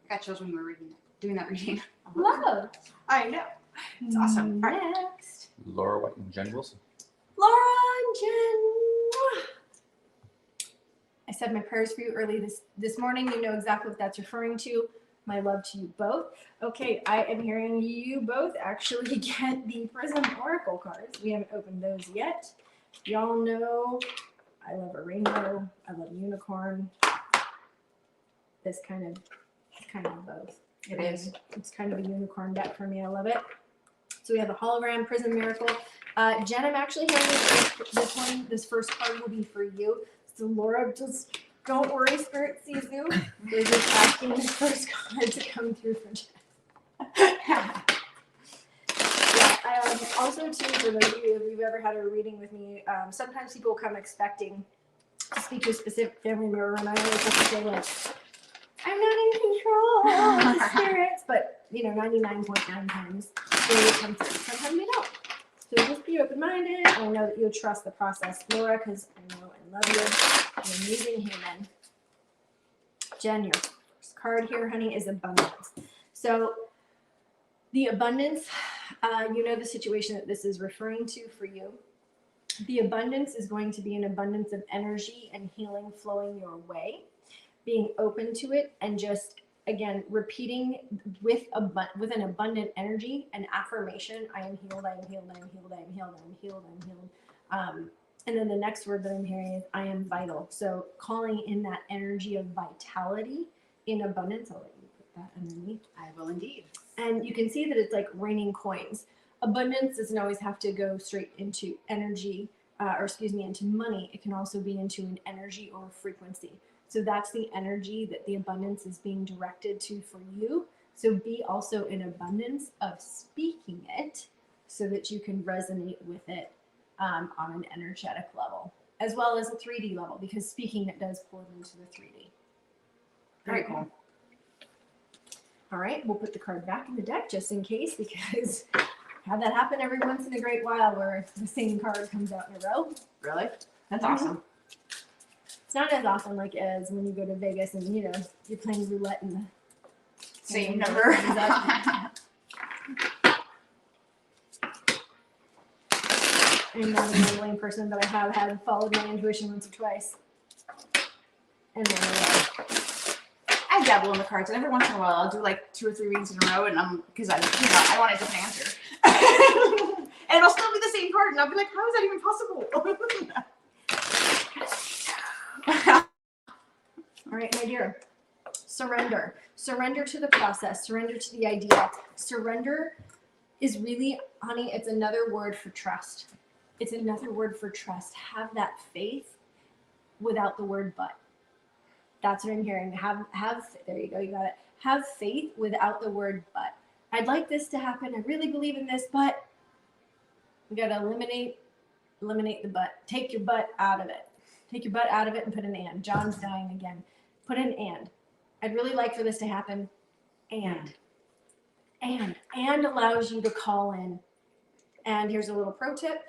[SPEAKER 1] I got chills when you were doing that reading.
[SPEAKER 2] Love.
[SPEAKER 1] I know. It's awesome. All right.
[SPEAKER 2] Next.
[SPEAKER 3] Laura White and Jen Wilson.
[SPEAKER 2] Laura and Jen. I said my prayers for you early this morning. You know exactly what that's referring to. My love to you both. Okay, I am hearing you both actually get the Prism Oracle cards. We haven't opened those yet. Y'all know I love a rainbow. I love a unicorn. It's kind of both.
[SPEAKER 1] It is.
[SPEAKER 2] It's kind of a unicorn deck for me. I love it. So we have a hologram, Prism Miracle. Jen, I'm actually hearing this first card will be for you. So Laura, just don't worry, Spirit sees you. We're just asking this first card to come through for Jen. Yeah, also too, for those of you, if you've ever had a reading with me, sometimes people come expecting to speak to a specific family member, and I always have to say, like, I'm not in control of the spirits, but 99.9 times they will come through. Sometimes they don't. So just be open-minded. I know that you'll trust the process, Laura, because I know and love you. You're an amazing human. Jen, your first card here, honey, is abundance. So the abundance, you know the situation that this is referring to for you. The abundance is going to be an abundance of energy and healing flowing your way, being open to it, and just, again, repeating with an abundant energy, an affirmation: I am healed, I am healed, I am healed, I am healed, I am healed, I am healed. And then the next word that I'm hearing is I am vital. So calling in that energy of vitality in abundance. I'll let you put that underneath.
[SPEAKER 1] I will indeed.
[SPEAKER 2] And you can see that it's like raining coins. Abundance doesn't always have to go straight into energy, into money. It can also be into an energy or frequency. So that's the energy that the abundance is being directed to for you. So be also in abundance of speaking it so that you can resonate with it on an energetic level, as well as a 3D level, because speaking it does pour into the 3D.
[SPEAKER 1] Very cool.
[SPEAKER 2] All right, we'll put the card back in the deck just in case, because I've had that happen every once in a great while where the same card comes out in a row.
[SPEAKER 1] Really? That's awesome.
[SPEAKER 2] It's not as often like as when you go to Vegas and, you know, you're playing roulette and the
[SPEAKER 1] Same number.
[SPEAKER 2] I'm not a gambling person, but I have had followed my intuition once or twice. And then
[SPEAKER 1] I dabble in the cards, and every once in a while I'll do like 2 or 3 readings in a row, and because I want a different answer. And it'll still be the same card, and I'll be like, how is that even possible?
[SPEAKER 2] all right, my dear, surrender. Surrender to the process. Surrender to the idea. Surrender is really, honey, it's another word for trust. It's another word for trust. Have that faith without the word but. That's what I'm hearing. Have there you go, you got it. Have faith without the word but. I'd like this to happen. I really believe in this, but we got to eliminate the but. Take your butt out of it. Take your butt out of it and put an and. John's dying again. Put an and. I'd really like for this to happen. And allows you to call in. And here's a little pro tip.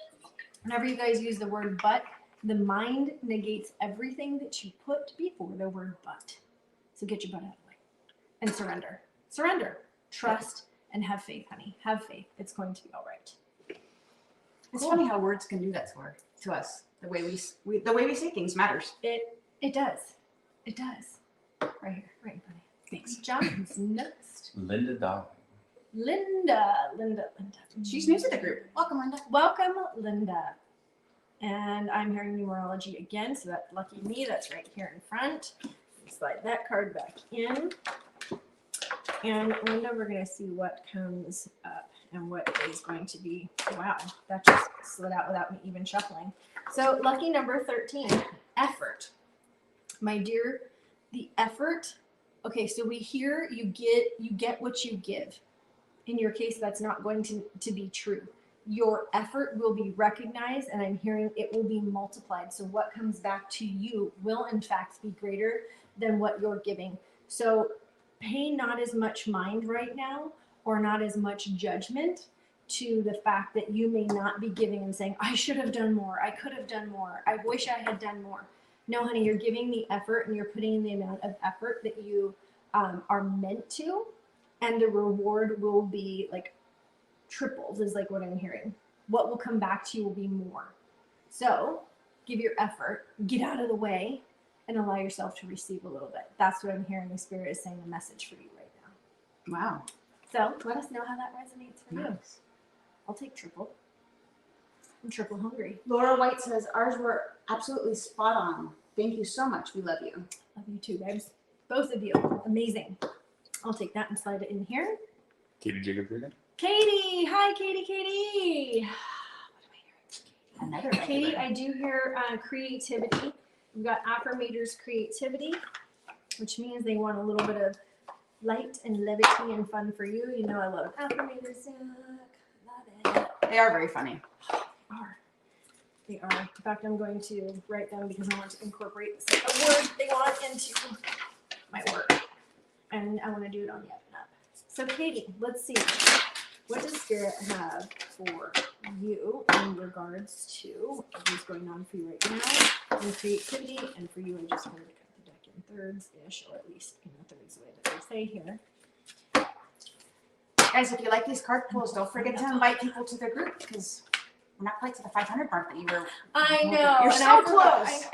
[SPEAKER 2] Whenever you guys use the word but, the mind negates everything that you put before the word but. So get your butt out of the way and surrender. Surrender. Trust and have faith, honey. Have faith. It's going to be all right.
[SPEAKER 1] It's funny how words can do that to us. The way we say things matters.
[SPEAKER 2] It does. It does. Right here. Right, buddy. Thanks. John, who's next?
[SPEAKER 3] Linda Darling.
[SPEAKER 2] Linda.
[SPEAKER 1] She's new to the group. Welcome, Linda.
[SPEAKER 2] Welcome, Linda. And I'm hearing numerology again, so that's lucky me. That's right here in front. Slide that card back in. And Linda, we're going to see what comes up and what is going to be. Wow, that just slid out without me even shuffling. So lucky number 13, effort. My dear, the effort. Okay, so we hear you get what you give. In your case, that's not going to be true. Your effort will be recognized, and I'm hearing it will be multiplied. So what comes back to you will in fact be greater than what you're giving. So pay not as much mind right now, or not as much judgment to the fact that you may not be giving and saying, I should have done more. I could have done more. I wish I had done more. No, honey, you're giving the effort, and you're putting in the amount of effort that you are meant to, and the reward will be like triples is like what I'm hearing. What will come back to you will be more. So give your effort, get out of the way, and allow yourself to receive a little bit. That's what I'm hearing. The Spirit is saying a message for you right now.
[SPEAKER 1] Wow.
[SPEAKER 2] So let us know how that resonates for you.
[SPEAKER 1] Nice.
[SPEAKER 2] I'll take triple. I'm triple hungry.
[SPEAKER 1] Laura White says, ours were absolutely spot on. Thank you so much. We love you.
[SPEAKER 2] Love you too, babes. Both of you. Amazing. I'll take that and slide it in here.
[SPEAKER 3] Katie Jacobs again?
[SPEAKER 2] Katie. Hi, Katie. What am I hearing?
[SPEAKER 1] Another
[SPEAKER 2] Katie,
[SPEAKER 1] regular.
[SPEAKER 2] I do hear creativity. We've got affirmators creativity, which means they want a little bit of light and levity and fun for you. You know I love affirmators. Love it.
[SPEAKER 1] They are very funny.
[SPEAKER 2] They are. In fact, I'm going to write them because I want to incorporate a word they want into my work. And I want to do it on the up and up. So Katie, let's see. What does Spirit have for you in regards to what is going on for you right now in creativity? And for you, I just wanted to cut the deck in in thirds-ish, or at least in the thirds way that they say here.
[SPEAKER 1] Guys, if you like these card pulls, don't forget to invite people to the group because we're not quite to the 500 mark that you were.
[SPEAKER 2] I know.
[SPEAKER 1] You're
[SPEAKER 2] and
[SPEAKER 1] so
[SPEAKER 2] I forgot,
[SPEAKER 1] close.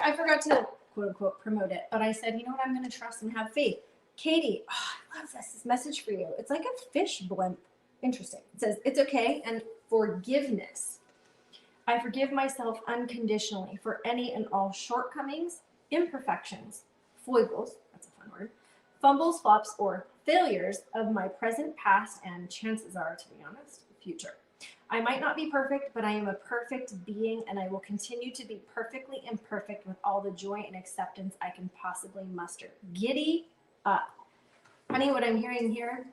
[SPEAKER 2] I forgot to quote unquote promote it, but I said, you know what, I'm going to trust and have faith. Katie, I love this message for you. It's like a fish blimp. Interesting. It says, it's okay, and forgiveness. I forgive myself unconditionally for any and all shortcomings, imperfections, foibles, that's a fun word, fumbles, flops, or failures of my present, past, and chances are, to be honest, future. I might not be perfect, but I am a perfect being, and I will continue to be perfectly imperfect with all the joy and acceptance I can possibly muster. Giddy up. Honey, what I'm hearing here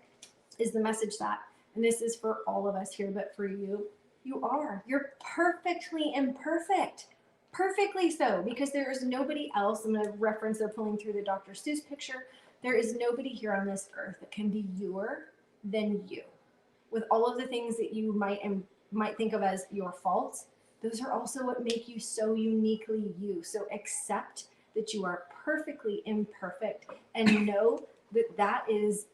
[SPEAKER 2] is the message that, and this is for all of us here, but for you, you're perfectly imperfect. Perfectly so, because there is nobody else. I'm going to reference, they're pulling through the Dr. Seuss picture. There is nobody here on this earth that can be youer than you. With all of the things that you might think of as your faults, those are also what make you so uniquely you. So accept that you are perfectly imperfect and know that is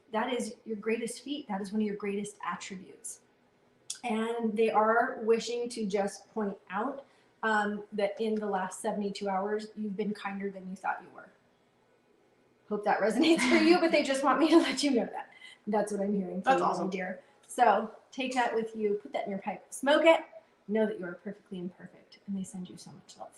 [SPEAKER 2] your greatest feat. That is one of your greatest attributes. And they are wishing to just point out that in the last 72 hours, you've been kinder than you thought you were. Hope that resonates for you, but they just want me to let you know that. That's what I'm hearing.
[SPEAKER 1] That's awesome,
[SPEAKER 2] dear. So take that with you, put that in your pipe, smoke it, know that you are perfectly imperfect, and they send you so much love.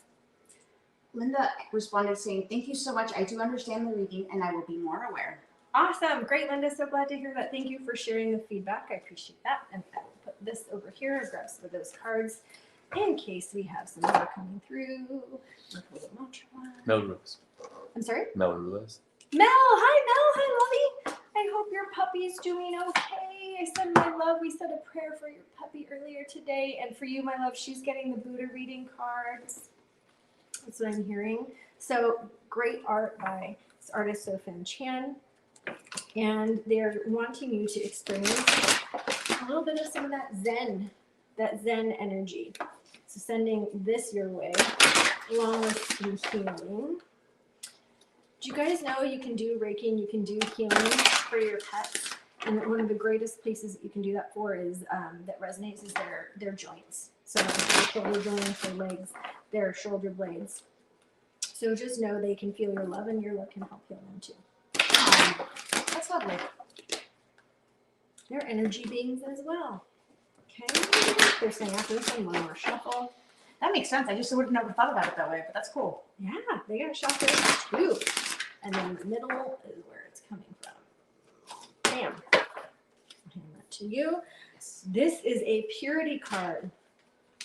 [SPEAKER 1] Linda responded saying, thank you so much. I do understand the reading and I will be more aware.
[SPEAKER 2] Awesome. Great, Linda. So glad to hear that. Thank you for sharing the feedback. I appreciate that. And I will put this over here, grab some of those cards in case we have some more coming through.
[SPEAKER 3] Melrose.
[SPEAKER 2] I'm sorry?
[SPEAKER 3] Melrose.
[SPEAKER 2] Mel. Hi, Mel. Hi, Lovey. I hope your puppy's doing okay. I said my love. We said a prayer for your puppy earlier today. And for you, my love, she's getting the Buddha reading cards. That's what I'm hearing. So great art by this artist, Sofan Chan. And they're wanting you to experience a little bit of some of that Zen energy. So sending this your way, along with some healing. Do you guys know you can do Reiki and you can do healing for your pets? And one of the greatest places that you can do that for is, that resonates, is their joints. So their shoulder joints, their legs, their shoulder blades. So just know they can feel your love and your love can help heal them too.
[SPEAKER 1] That's lovely.
[SPEAKER 2] They're energy beings as well. Okay. They're saying after this one more shuffle.
[SPEAKER 1] That makes sense. I just would have never thought about it that way, but that's cool.
[SPEAKER 2] Yeah, they got shuffle too. And then the middle is where it's coming from. Bam. I'll hand that to you. This is a purity card.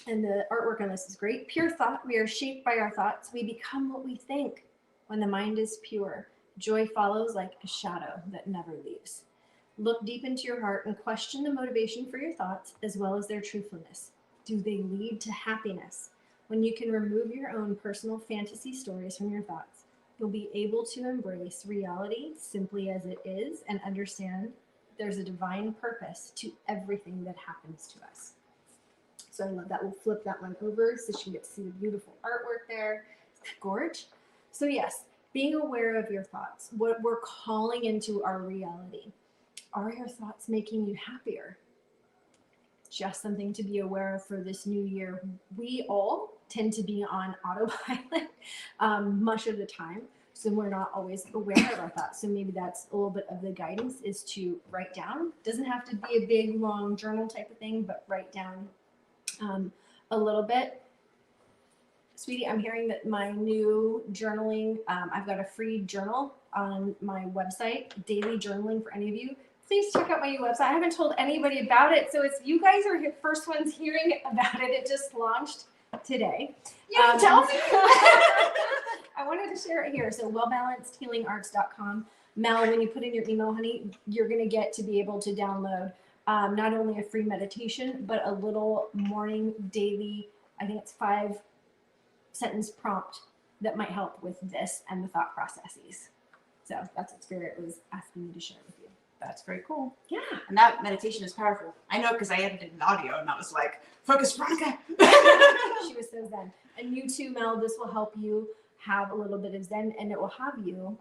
[SPEAKER 2] And the artwork on this is great. Pure thought. We are shaped by our thoughts. We become what we think. When the mind is pure, joy follows like a shadow that never leaves. Look deep into your heart and question the motivation for your thoughts as well as their truthfulness. Do they lead to happiness? When you can remove your own personal fantasy stories from your thoughts, you'll be able to embrace reality simply as it is and understand there's a divine purpose to everything that happens to us. So I love that. We'll flip that one over so she can get to see the beautiful artwork there. Isn't that gorgeous? So yes, being aware of your thoughts, what we're calling into our reality. Are your thoughts making you happier? Just something to be aware of for this new year. We all tend to be on autopilot much of the time, so we're not always aware of our thoughts. So maybe that's a little bit of the guidance, is to write down. Doesn't have to be a big, long journal type of thing, but write down a little bit. Sweetie, I'm hearing that my new journaling, I've got a free journal on my website, daily journaling for any of you. Please check out my new website. I haven't told anybody about it, so it's you guys are the first ones hearing about it. It just launched today.
[SPEAKER 1] You didn't tell me.
[SPEAKER 2] I wanted to share it here. So wellbalancedhealingarts.com. Mel, when you put in your email, honey, you're going to get to be able to download not only a free meditation, but a little morning, daily, I think it's 5-sentence prompt that might help with this and the thought processes. So that's what Spirit was asking me to share with you.
[SPEAKER 1] That's very cool.
[SPEAKER 2] Yeah.
[SPEAKER 1] And that meditation is powerful. I know because I edited an audio and I was like, focus, Veronika.
[SPEAKER 2] She was so zen. And you too, Mel, this will help you have a little bit of Zen, and it will have you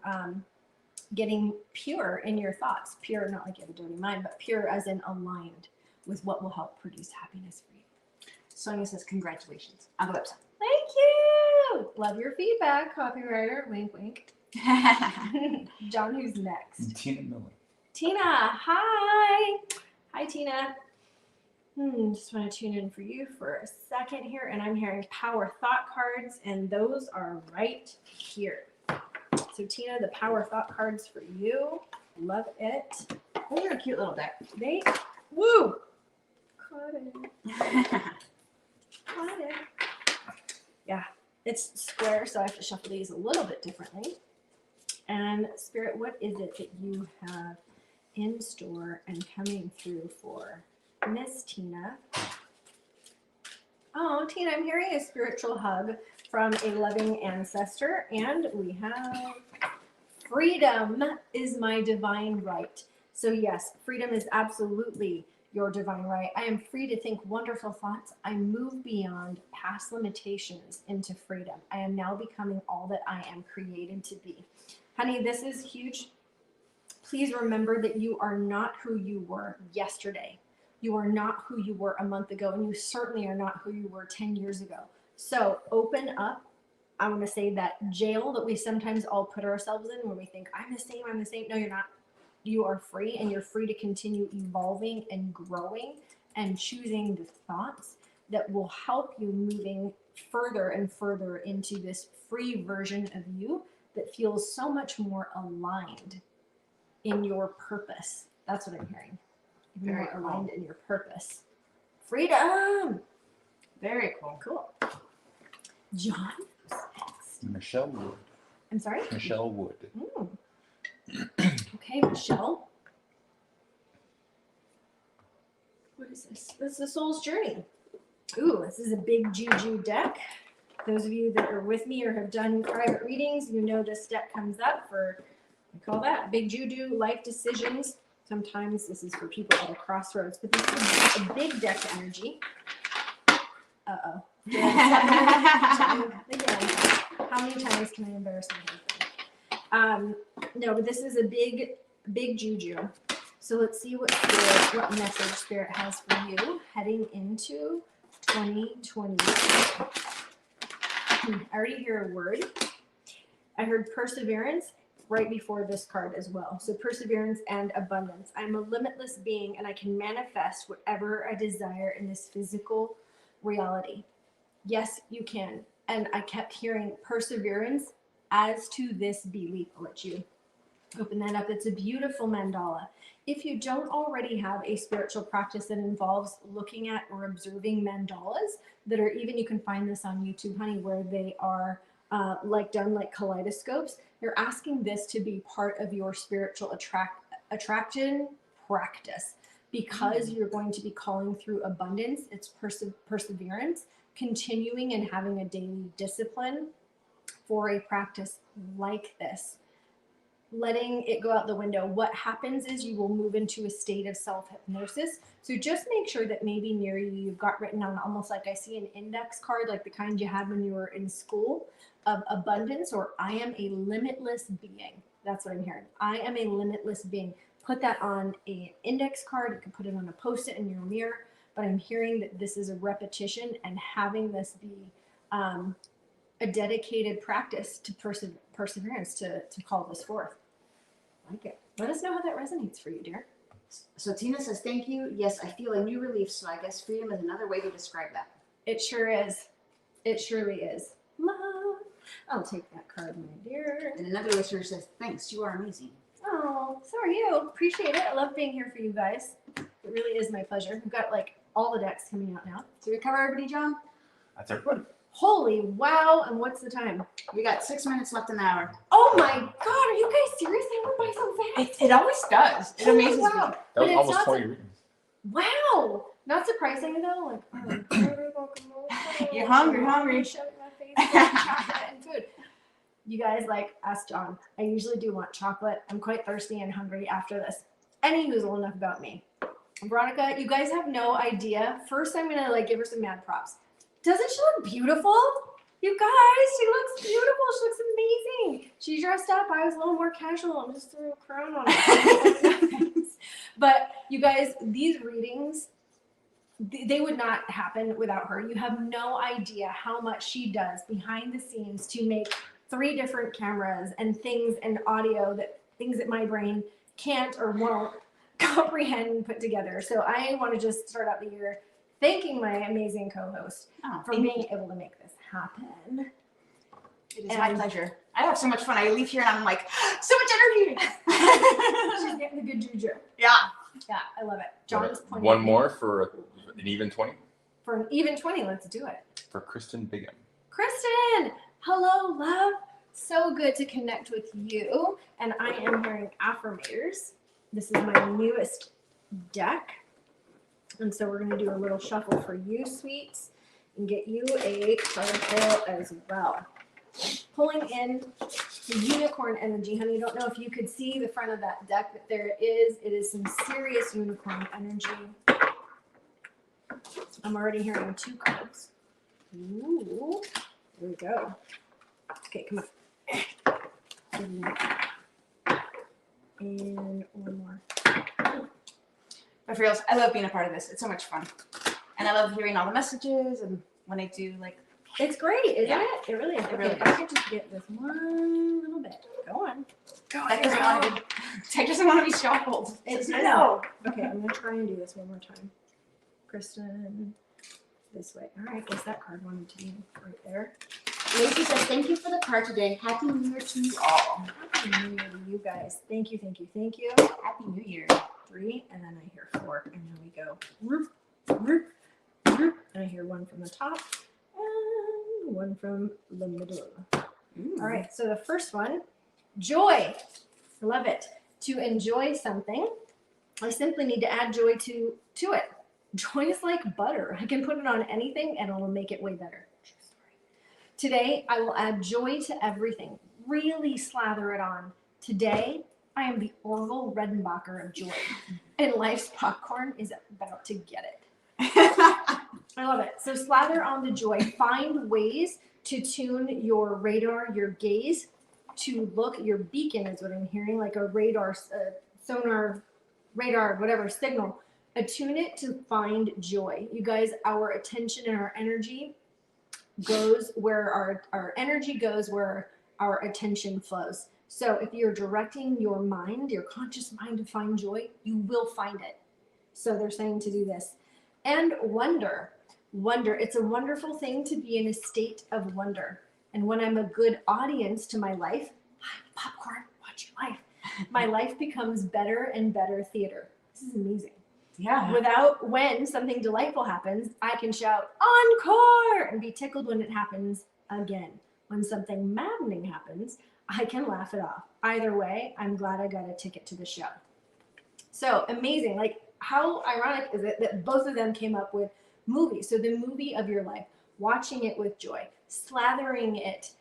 [SPEAKER 2] getting pure in your thoughts. Pure, not like you have a dirty mind, but pure as in aligned with what will help produce happiness for you.
[SPEAKER 1] Sonia says, congratulations on the website.
[SPEAKER 2] Thank you. Love your feedback, copywriter. Wink, wink. John, who's next?
[SPEAKER 3] Tina Miller.
[SPEAKER 2] Tina, hi. Hi, Tina. Just want to tune in for you for a second here, and I'm hearing power thought cards, and those are right here. So, Tina, the power thought cards for you. Love it.
[SPEAKER 1] Oh, they're a cute little deck.
[SPEAKER 2] They, woo! Caught it. Caught it. Yeah, it's square, so I have to shuffle these a little bit differently. And Spirit, what is it that you have in store and coming through for Miss Tina? Oh, Tina, I'm hearing a spiritual hug from a loving ancestor, and we have freedom is my divine right. So yes, freedom is absolutely your divine right. I am free to think wonderful thoughts. I move beyond past limitations into freedom. I am now becoming all that I am created to be. Honey, this is huge. Please remember that you are not who you were yesterday. You are not who you were a month ago, and you certainly are not who you were 10 years ago. So open up. I want to say that jail that we sometimes all put ourselves in when we think, I'm the same, I'm the same. No, you're not. You are free, and you're free to continue evolving and growing and choosing the thoughts that will help you moving further and further into this free version of you that feels so much more aligned in your purpose. That's what I'm hearing. Even more aligned in your purpose. Freedom.
[SPEAKER 1] Very cool.
[SPEAKER 2] Cool. John, who's next?
[SPEAKER 3] Michelle Wood.
[SPEAKER 2] I'm sorry?
[SPEAKER 3] Michelle Wood.
[SPEAKER 2] Okay, Michelle. What is this? This is the Soul's Journey. Ooh, this is a big juju deck. Those of you that are with me or have done private readings, you know this deck comes up for, I call that big juju life decisions. Sometimes this is for people at a crossroads, but this is a big deck energy. Uh-oh. Again, how many times can I embarrass myself? No, but this is a big juju. So let's see what message Spirit has for you heading into 2020. I already hear a word. I heard perseverance right before this card as well. So perseverance and abundance. I'm a limitless being, and I can manifest whatever I desire in this physical reality. Yes, you can. And I kept hearing perseverance as to this belief. I'll let you open that up. It's a beautiful mandala. If you don't already have a spiritual practice that involves looking at or observing mandalas that are even, you can find this on YouTube, honey, where they are done like kaleidoscopes. You're asking this to be part of your spiritual attraction practice, because you're going to be calling through abundance. It's perseverance, continuing and having a daily discipline for a practice like this. Letting it go out the window. What happens is you will move into a state of self-hypnosis. So just make sure that maybe near you, you've got written on almost like I see an index card, like the kind you had when you were in school, of abundance, or I am a limitless being. That's what I'm hearing. I am a limitless being. Put that on an index card. You can put it on a Post-it in your mirror. But I'm hearing that this is a repetition, and having this be a dedicated practice to perseverance to call this forth. I like it. Let us know how that resonates for you, dear.
[SPEAKER 1] So Tina says, thank you. Yes, I feel a new relief. So I guess freedom is another way to describe that.
[SPEAKER 2] It sure is. It surely is. Love. I'll take that card, my dear.
[SPEAKER 1] And another listener says, thanks. You are amazing.
[SPEAKER 2] Oh, so are you. Appreciate it. I love being here for you guys. It really is my pleasure. We've got like all the decks coming out now.
[SPEAKER 1] Did we cover everybody, John?
[SPEAKER 3] That's everybody.
[SPEAKER 2] Holy wow. And what's the time?
[SPEAKER 1] We got 6 minutes left in the hour.
[SPEAKER 2] Oh my God. Are you guys serious? They went by so fast.
[SPEAKER 1] It always does. It amazes me.
[SPEAKER 2] Wow.
[SPEAKER 3] That was
[SPEAKER 2] But it's
[SPEAKER 3] almost
[SPEAKER 2] not
[SPEAKER 3] 20 readings.
[SPEAKER 2] Wow. Not surprising though. Like,
[SPEAKER 1] You're hungry.
[SPEAKER 2] Shove it in my face. Chocolate and food. You guys, like, ask John. I usually do want chocolate. I'm quite thirsty and hungry after this. Anywho's old enough about me. Veronika, you guys have no idea. First, I'm gonna like give her some mad props. Doesn't she look beautiful? You guys, she looks beautiful. She looks amazing. She dressed up. I was a little more casual and just threw a crown on it. But you guys, these readings, they would not happen without her. You have no idea how much she does behind the scenes to make 3 different cameras and things and audio things that my brain can't or won't comprehend and put together. So I want to just start out the year thanking my amazing co-host for being able to make this happen.
[SPEAKER 1] It is my pleasure. I have so much fun. I leave here and I'm like, so much energy.
[SPEAKER 2] She's getting the good juju.
[SPEAKER 1] Yeah.
[SPEAKER 2] Yeah, I love it. John's pointing
[SPEAKER 3] One
[SPEAKER 2] at me.
[SPEAKER 3] more for an even 20
[SPEAKER 2] For an even 20, let's do it.
[SPEAKER 3] for Kristen Bigham.
[SPEAKER 2] Kristen, hello, love. So good to connect with you. And I am hearing affirmators. This is my newest deck. And so we're going to do a little shuffle for you, sweets, and get you a card pull as well. Pulling in the unicorn energy. Honey, I don't know if you could see the front of that deck, but it is some serious unicorn energy. I'm already hearing 2 cards. Ooh, there we go. Okay, come on. And one more.
[SPEAKER 1] But for reals, I love being a part of this. It's so much fun. And I love hearing all the messages and when I do like
[SPEAKER 2] It's great, isn't
[SPEAKER 1] Yeah.
[SPEAKER 2] it? It really is.
[SPEAKER 1] It
[SPEAKER 2] Okay,
[SPEAKER 1] really
[SPEAKER 2] if I could just get this one little bit. Go on.
[SPEAKER 1] Tech doesn't want to be shuffled.
[SPEAKER 2] It's
[SPEAKER 1] Says
[SPEAKER 2] no. Okay, I'm gonna try and do this one more time. Kristen, this way. All right, guess that card wanted to be right there.
[SPEAKER 1] Lacey says, thank you for the card today. Happy New Year to you all.
[SPEAKER 2] Happy New Year to you guys. Thank you, thank you, thank you.
[SPEAKER 1] Happy New Year.
[SPEAKER 2] 3, and then I hear 4, and then we go. Whoop, whoop, whoop, and I hear 1 from the top and 1 from the middle. All right, so the first one, joy. I love it. To enjoy something, I simply need to add joy to it. Joy is like butter. I can put it on anything and it'll make it way better. Today, I will add joy to everything. Really slather it on. Today, I am the Orville Redenbacher of joy. And life's popcorn is about to get it. I love it. So slather on the joy. Find ways to tune your radar, your gaze, to look. Your beacon is what I'm hearing, like a radar, sonar, radar, whatever, signal. Attune it to find joy. You guys, our attention and our energy goes where our energy goes, where our attention flows. So if you're directing your mind, your conscious mind, to find joy, you will find it. So they're saying to do this. And wonder. Wonder. It's a wonderful thing to be in a state of wonder. And when I'm a good audience to my life, popcorn, watch your life. My life becomes better and better theater. This is amazing.
[SPEAKER 1] Yeah.
[SPEAKER 2] When something delightful happens, I can shout encore and be tickled when it happens again. When something maddening happens, I can laugh it off. Either way, I'm glad I got a ticket to the show. So amazing. Like, how ironic is it that both of them came up with movies? So the movie of your life, watching it with joy, slathering it,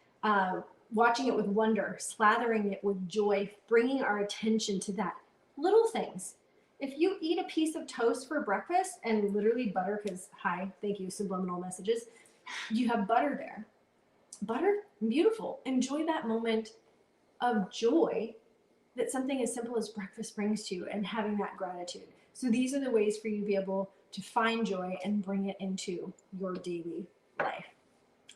[SPEAKER 2] watching it with wonder, slathering it with joy, bringing our attention to that. Little things. If you eat a piece of toast for breakfast and literally butter, because hi, thank you, subliminal messages, you have butter there. Butter, beautiful. Enjoy that moment of joy that something as simple as breakfast brings to you and having that gratitude. So these are the ways for you to be able to find joy and bring it into your daily life.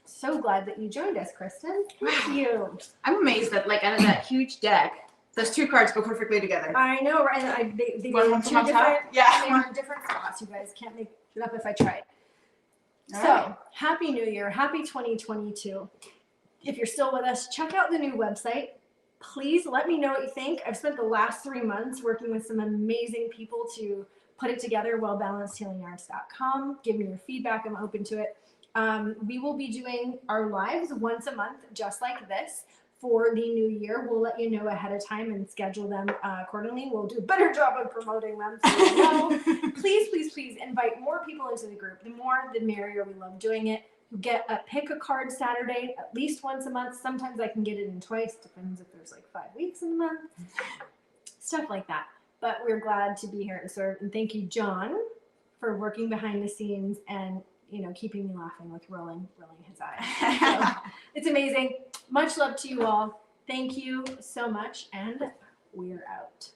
[SPEAKER 2] So glad that you joined us, Kristen. Thank you.
[SPEAKER 1] I'm amazed that like out of that huge deck, those 2 cards go perfectly together.
[SPEAKER 2] I know, right? And they
[SPEAKER 1] One
[SPEAKER 2] were in
[SPEAKER 1] from
[SPEAKER 2] 2
[SPEAKER 1] on top?
[SPEAKER 2] different,
[SPEAKER 1] Yeah.
[SPEAKER 2] they were in different spots. You guys can't make it up if I tried.
[SPEAKER 1] All
[SPEAKER 2] So,
[SPEAKER 1] right.
[SPEAKER 2] Happy New Year. Happy 2022. If you're still with us, check out the new website. Please let me know what you think. I've spent the last 3 months working with some amazing people to put it together, wellbalancedhealingarts.com. Give me your feedback. I'm open to it. We will be doing our lives once a month, just like this, for the new year. We'll let you know ahead of time and schedule them accordingly. We'll do a better job of promoting them. So you know. Please, please, please invite more people into the group. The more, the merrier. We love doing it. You get a pick a card Saturday at least once a month. Sometimes I can get it in twice. Depends if there's like 5 weeks in the month. Stuff like that. But we're glad to be here and serve. And thank you, John, for working behind the scenes and keeping me laughing with rolling his eyes. So, it's amazing. Much love to you all. Thank you so much, and we're out.